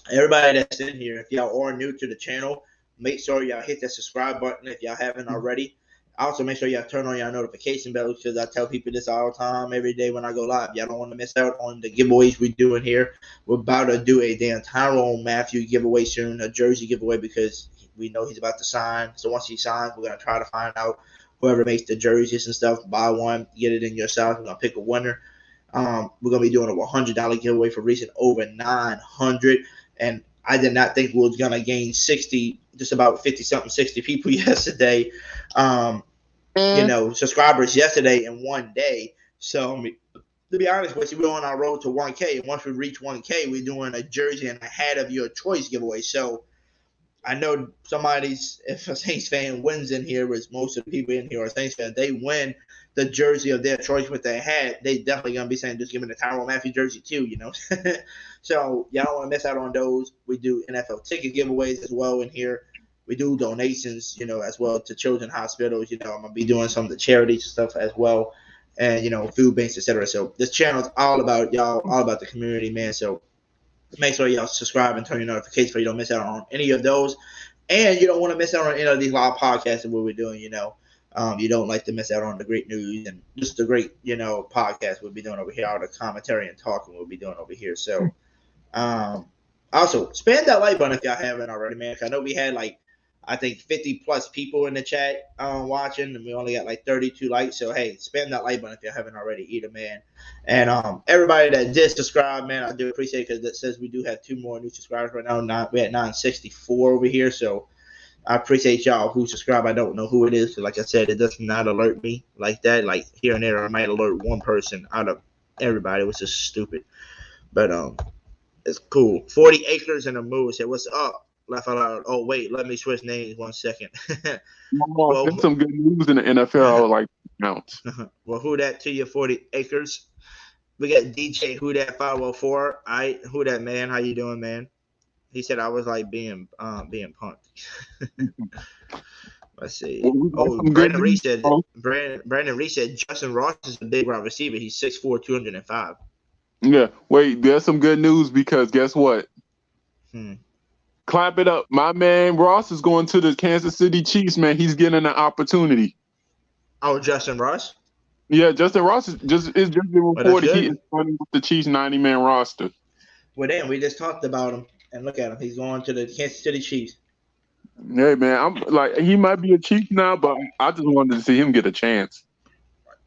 everybody that's in here, if y'all are new to the channel, make sure y'all hit that subscribe button if y'all haven't already. Also, make sure y'all turn on your notification bell because I tell people this all the time, every day when I go live. Y'all don't want to miss out on the giveaways we're doing here. We're about to do a damn Tyrann Mathieu giveaway soon, a jersey giveaway because we know he's about to sign. So once he signs, we're going to try to find out whoever makes the jerseys and stuff. Buy one, get it in yourself. We're going to pick a winner. We're going to be doing a $100 giveaway for reaching over 900. And I did not think we was going to gain 60, just about 50-something, 60 people yesterday. Subscribers yesterday in one day. So to be honest with you, we're on our road to 1K. And once we reach 1K, we're doing a jersey and a hat of your choice giveaway. So I know if a Saints fan wins in here, which most of the people in here are Saints fans, they win the jersey of their choice with their hat, they definitely going to be saying, just give me the Tyrann Mathieu jersey too, So y'all don't want to miss out on those. We do NFL ticket giveaways as well in here. We do donations, as well to children's hospitals. I'm going to be doing some of the charity stuff as well and, food banks, etc. So this channel is all about y'all, all about the community, man. So make sure y'all subscribe and turn your notifications so you don't miss out on any of those. And you don't want to miss out on any of these live podcasts and what we're doing, you don't like to miss out on the great news and just the great, podcast we'll be doing over here, all the commentary and talking we'll be doing over here. So also, spam that like button if y'all haven't already, man. I know we had I think 50 plus people in the chat watching, and we only got 32 likes. So hey, spam that like button if you haven't already either, man. And everybody that did subscribe, man, I do appreciate it because it says we do have 2 more new subscribers right now. We're at 964 over here, so I appreciate y'all who subscribe. I don't know who it is because, like I said, it does not alert me like that. Like here and there, I might alert one person out of everybody, which is stupid. But it's cool. 40 acres and a move said, "What's up, laugh out loud. Oh wait, let me switch names 1 second. Well, there's some good news in the NFL. I would like to announce. Well, who that to your 40 acres? We got DJ Who that 504. Who that man? How you doing, man? He said I was like being punked. Let's see. Brandon Reese said Brandon Reese said Justin Ross is a big wide receiver. He's 6'4", 205. Yeah. Wait, there's some good news because guess what? Clap it up. My man Ross is going to the Kansas City Chiefs, man. He's getting an opportunity. Oh, Justin Ross? Yeah, Justin Ross is just being reported. He is running with the Chiefs 90-man roster. Well, damn, we just talked about him. And look at him. He's going to the Kansas City Chiefs. Hey, man, I'm like, he might be a Chief now, but I just wanted to see him get a chance.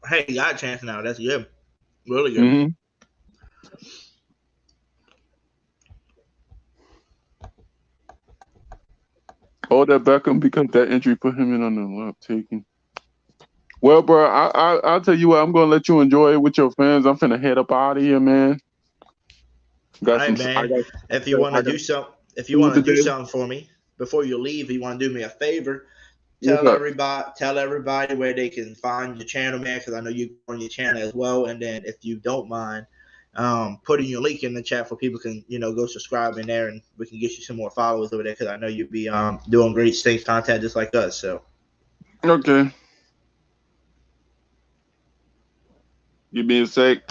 Hey, he got a chance now. That's good. Really good. Mm-hmm. Odell Beckham, because that injury put him in on the lap taking. Well, bro, I'll tell you what. I'm gonna let you enjoy it with your fans. I'm finna head up out of here, man. If you want to do something for me before you leave, you want to do me a favor. Tell everybody where they can find your channel, man, because I know you're on your channel as well. And then if you don't mind, putting your link in the chat for people can, go subscribe in there, and we can get you some more followers over there, because I know you'll be doing great Saints content just like us. So okay, you being sick.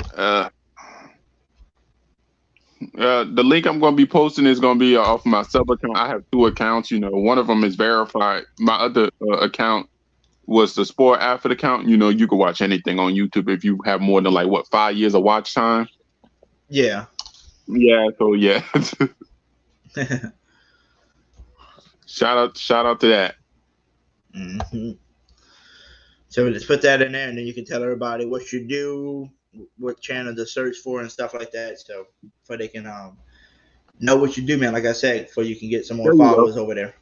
The link I'm going to be posting is going to be off my sub account. I have 2 accounts. One of them is verified. My other account was the Sport Athlete account. You can watch anything on YouTube if you have more than 5 years of watch time. Yeah. Yeah. So yeah. Shout out to that. Mm-hmm. So just put that in there, and then you can tell everybody what you do, what channel to search for, and stuff like that. So they can know what you do, man. Like I said, so you can get some more followers over there.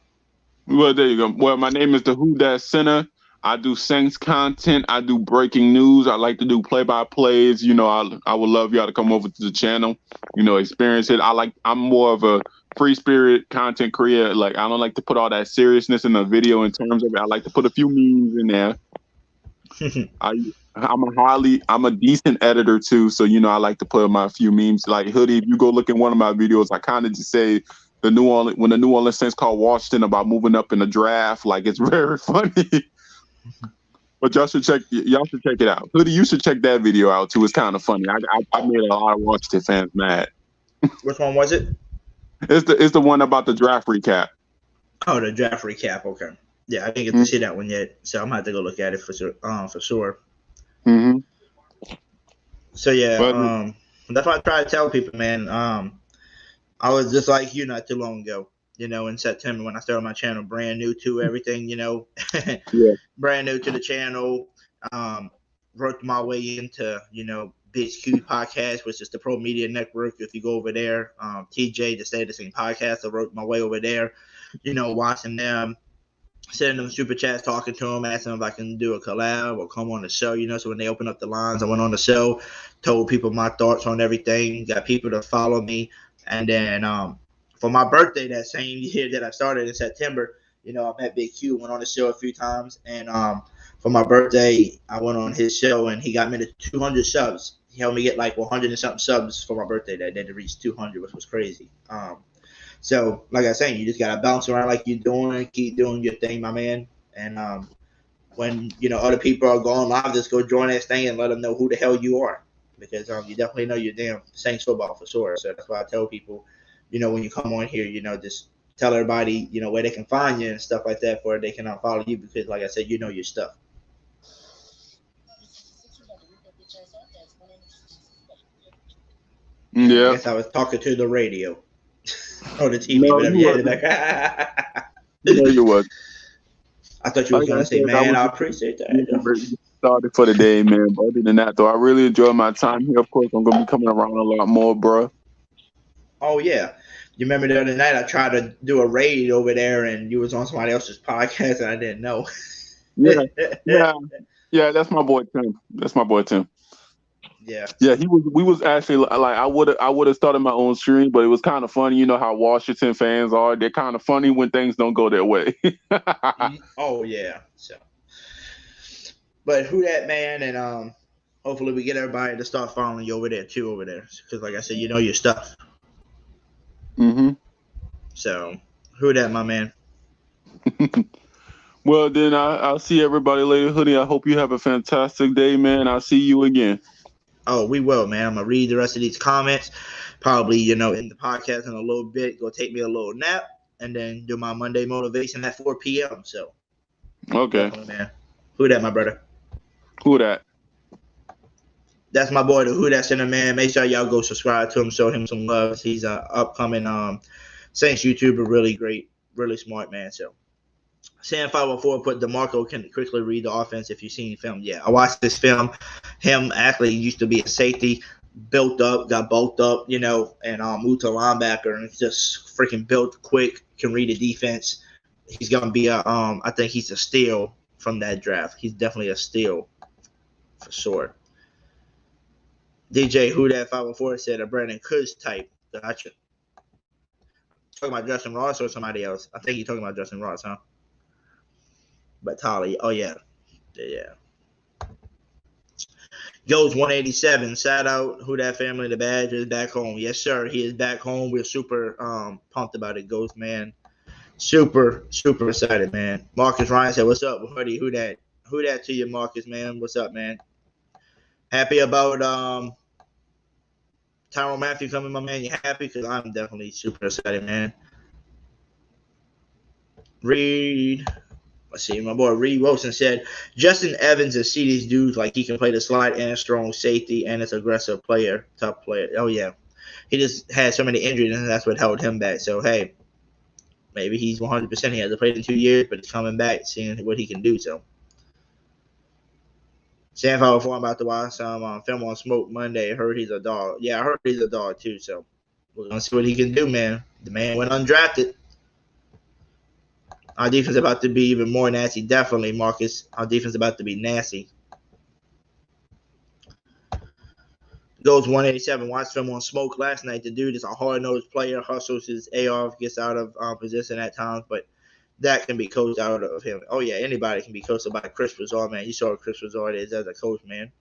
Well, there you go. Well, my name is the Who Dat Center. I do Saints content. I do breaking news. I like to do play-by-plays. I would love y'all to come over to the channel, experience it. I'm more of a free spirit content creator. I don't like to put all that seriousness in the video in terms of it. I like to put a few memes in there. I'm a decent editor too. So, I like to put my few memes. Like Hoodie, if you go look at one of my videos, I kind of just say when the New Orleans Saints called Washington about moving up in the draft. It's very funny. But y'all should check it out. Hoodie, you should check that video out too. It's kind of funny. I made a lot of Washington fans mad. Which one was it? It's the one about the draft recap. Oh, the draft recap. Okay. Yeah, I didn't get to see that one yet, so I'm gonna have to go look at it for sure. Mm-hmm. So yeah, that's what I try to tell people, man. I was just like you not too long ago. In September when I started my channel, brand new to everything, Yeah. Brand new to the channel. Worked my way into, BHQ Podcast, which is the Pro Media Network. If you go over there, TJ, the Stay the Same Podcast, I worked my way over there, watching them, sending them super chats, talking to them, asking them if I can do a collab or come on the show, So when they opened up the lines, I went on the show, told people my thoughts on everything, got people to follow me. And then for my birthday that same year that I started in September, I met Big Q, went on the show a few times. And for my birthday, I went on his show, and he got me to 200 subs. He helped me get 100 and something subs for my birthday that day to reach 200, which was crazy. So, like I was saying, you just got to bounce around like you're doing, keep doing your thing, my man. And when, other people are going live, just go join that thing and let them know who the hell you are. Because you definitely know your damn Saints football for sure. So that's why I tell people, when you come on here, just tell everybody, where they can find you and stuff like that, where they can follow you. Because, like I said, you know your stuff. Yeah. I guess I was talking to the radio. Or the TV, whatever you had in the back. No, you was. I thought you were going to say, man, I appreciate that. Started for the day, man. But other than that, though, I really enjoyed my time here. Of course, I'm going to be coming around a lot more, bro. Oh, yeah. You remember the other night I tried to do a raid over there, and you was on somebody else's podcast, and I didn't know. Yeah, that's my boy, Tim. Yeah. Yeah, he was. We was actually like I would have started my own stream, but it was kind of funny. You know how Washington fans are. They're kind of funny when things don't go their way. Oh yeah. So, but who that man, and hopefully we get everybody to start following you over there too, over there, because like I said, you know your stuff. Mm-hmm. So, who that, my man? Well, then I'll see everybody later, Hoodie. I hope you have a fantastic day, man. I'll see you again. Oh, we will, man. I'm gonna read the rest of these comments, probably in the podcast in a little bit. Go take me a little nap, and then do my Monday motivation at 4 p.m. So, Okay. definitely, man. Who that, my brother? Who that? That's my boy, the Who That Center, man. Make sure y'all go subscribe to him, show him some love. He's an upcoming Saints YouTuber, really great, really smart, man. So, Sam 504 put DeMarco can quickly read the offense if you've seen film. Yeah, I watched this film. Him actually used to be a safety, built up, got bulked up, and moved to a linebacker, and just freaking built quick, can read the defense. He's gonna be I think he's a steal from that draft. He's definitely a steal for sure. DJ Who That 504 said a Brandon Cooks type. Gotcha. Talking about Justin Ross or somebody else? I think you're talking about Justin Ross, huh? But Tolly, oh yeah. Goes 187. Shout out Who That family. The Badger is back home. Yes, sir. He is back home. We're super pumped about it. Ghost, man. Super, super excited, man. Marcus Ryan said, "What's up, Hoodie? Who that? Who that to you, Marcus, man? What's up, man? Happy about Tyrann Mathieu coming, my man. You happy? Because I'm definitely super excited, man. Let's see, my boy Reed Wilson said, Justin Evans and see these dudes like he can play the slide and a strong safety and it's aggressive player, tough player. Oh, yeah. He just had so many injuries and that's what held him back. So, hey, maybe he's 100%. He hasn't played in 2 years, but he's coming back, seeing what he can do. So, Sam 504, I'm about to watch some film on Smoke Monday. I heard he's a dog. Yeah, I heard he's a dog too. So, we're going to see what he can do, man. The man went undrafted. Our defense is about to be even more nasty. Definitely, Marcus. Our defense is about to be nasty. Goes 187. Watched film on Smoke last night. The dude is a hard-nosed player. Hustles his A off, gets out of position at times, but that can be coached out of him. Oh, yeah, anybody can be coached by Chris Broussard, man. You saw what Chris Broussard is as a coach, man.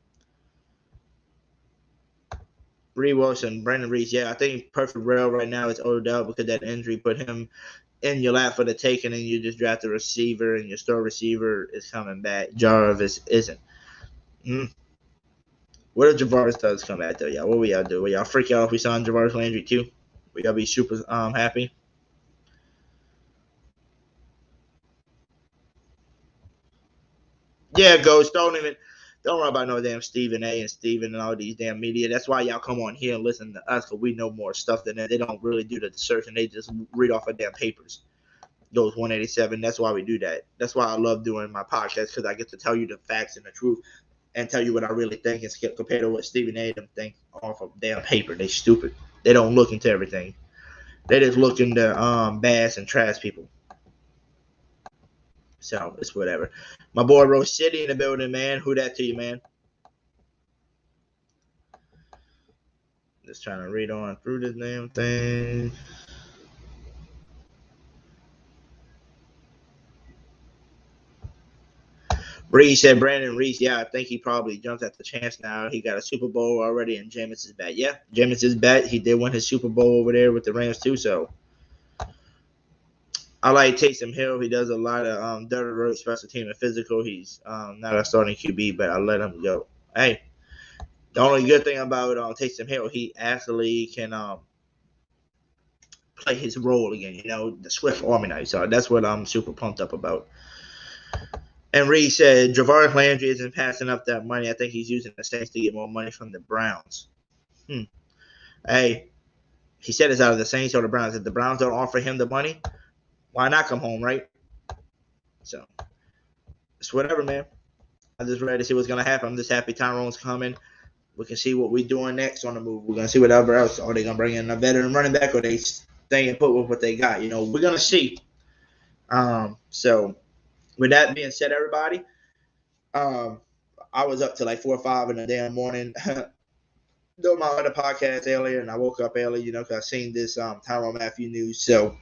Reed Wilson, Brandon Reese. Yeah, I think perfect rail right now is Odell because that injury put him in your lap for the taking, and you just draft a receiver, and your star receiver is coming back. Jarvis isn't. What if Jarvis does come back, though, y'all? What will y'all do? Will y'all freak out if we sign Jarvis Landry, too? Will y'all be super happy? Yeah, Ghost. Don't worry about no damn Stephen A. and Stephen and all these damn media. That's why y'all come on here and listen to us, because we know more stuff than that. They don't really do the search, and they just read off of damn papers. Goes 187. That's why we do that. That's why I love doing my podcast, because I get to tell you the facts and the truth and tell you what I really think and compared to what Stephen A. them think off of damn paper. They stupid. They don't look into everything. They just look into bass and trash people. So it's whatever. My boy Rose City in the building, man. Who that to you, man? Just trying to read on through this damn thing. Reese said Brandon Reese. Yeah, I think he probably jumps at the chance now. He got a Super Bowl already, and Jameis is back. Yeah, Jameis is back. He did win his Super Bowl over there with the Rams too. So I like Taysom Hill. He does a lot of dirty road special team and physical. He's not a starting QB, but I let him go. Hey, the only good thing about Taysom Hill, he actually can play his role again. The Swift Army Knight. So that's what I'm super pumped up about. And Reed said, Jarvis Landry isn't passing up that money. I think he's using the Saints to get more money from the Browns. Hey, he said it's out of the Saints or the Browns. If the Browns don't offer him the money, why not come home, right? So, it's whatever, man. I'm just ready to see what's going to happen. I'm just happy Tyrone's coming. We can see what we're doing next on the move. We're going to see whatever else. Are they going to bring in a veteran running back, or they staying put with what they got? We're going to see. So, with that being said, everybody, I was up till like 4 or 5 in the damn morning doing my other podcast earlier, and I woke up early, because I seen this Tyrann Mathieu news. So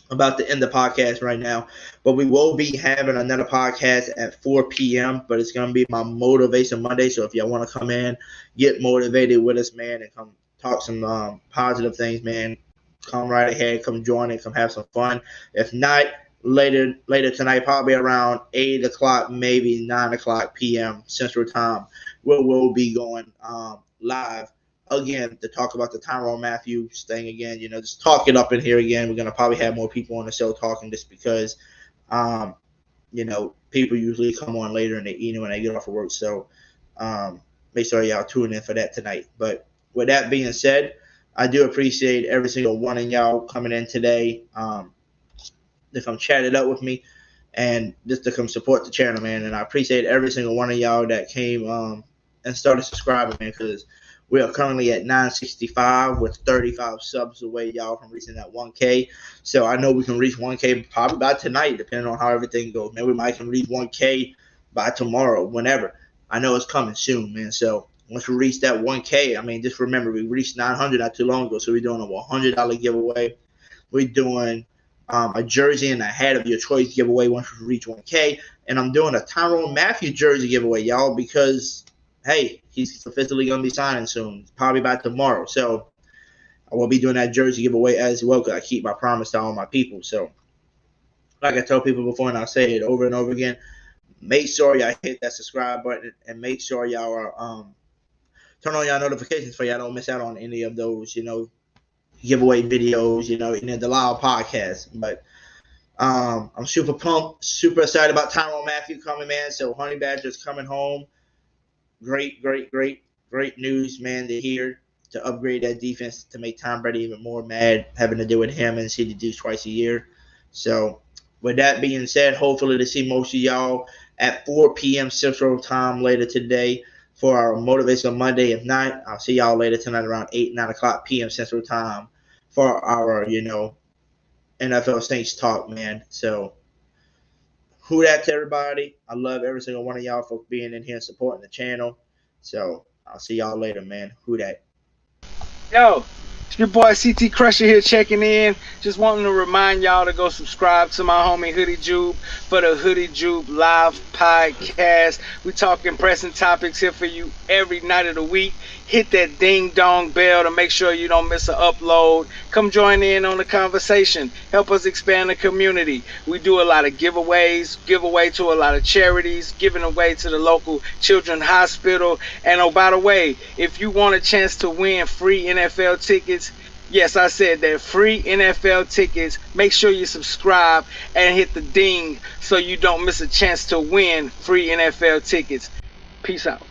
I'm about to end the podcast right now, but we will be having another podcast at 4 p.m. But it's gonna be my Motivation Monday. So if y'all want to come in, get motivated with us, man, and come talk some positive things, man, come right ahead, come join it, come have some fun. If not, later tonight, probably around 8 o'clock, maybe 9 o'clock p.m. Central Time, we'll be going live again to talk about the Tyrann Mathieu thing again. Just talk it up in here again. We're gonna probably have more people on the show talking just because, people usually come on later and they when they get off of work. So make sure y'all tune in for that tonight. But with that being said, I do appreciate every single one of y'all coming in today to come chat it up with me and just to come support the channel, man. And I appreciate every single one of y'all that came and started subscribing, man, because we are currently at 965 with 35 subs away, y'all, from reaching that 1K. So I know we can reach 1K probably by tonight, depending on how everything goes. Maybe we might can reach 1K by tomorrow, whenever. I know it's coming soon, man. So once we reach that 1K, I mean, just remember, we reached 900 not too long ago. So we're doing a $100 giveaway. We're doing a jersey and a hat of your choice giveaway once we reach 1K. And I'm doing a Tyrann Mathieu jersey giveaway, y'all, because, hey, he's officially going to be signing soon, probably by tomorrow. So I will be doing that jersey giveaway as well because I keep my promise to all my people. So like I tell people before, and I'll say it over and over again, make sure y'all hit that subscribe button and make sure y'all are turn on y'all notifications so y'all don't miss out on any of those, giveaway videos, in the live podcast. But I'm super pumped, super excited about Tyrann Mathieu coming, man. So Honey Badger's coming home. Great news, man, to hear, to upgrade that defense, to make Tom Brady even more mad, having to deal with him and CD Deuce twice a year. So with that being said, hopefully to see most of y'all at 4 p.m. Central Time later today for our Motivational Monday. If not, I'll see y'all later tonight around 9 o'clock p.m. Central Time for our, NFL Saints talk, man. So who that to everybody. I love every single one of y'all for being in here and supporting the channel. So I'll see y'all later, man. Who that? Yo, it's your boy CT Crusher here checking in. Just wanting to remind y'all to go subscribe to my homie Hoodie Jube for the Hoodie Jube live podcast. We talking pressing topics here for you every night of the week. Hit that ding dong bell to make sure you don't miss an upload. Come join in on the conversation. Help us expand the community. We do a lot of giveaways, give away to a lot of charities, giving away to the local children's hospital. And oh, by the way, if you want a chance to win free NFL tickets, yes, I said that, free NFL tickets, make sure you subscribe and hit the ding so you don't miss a chance to win free NFL tickets. Peace out.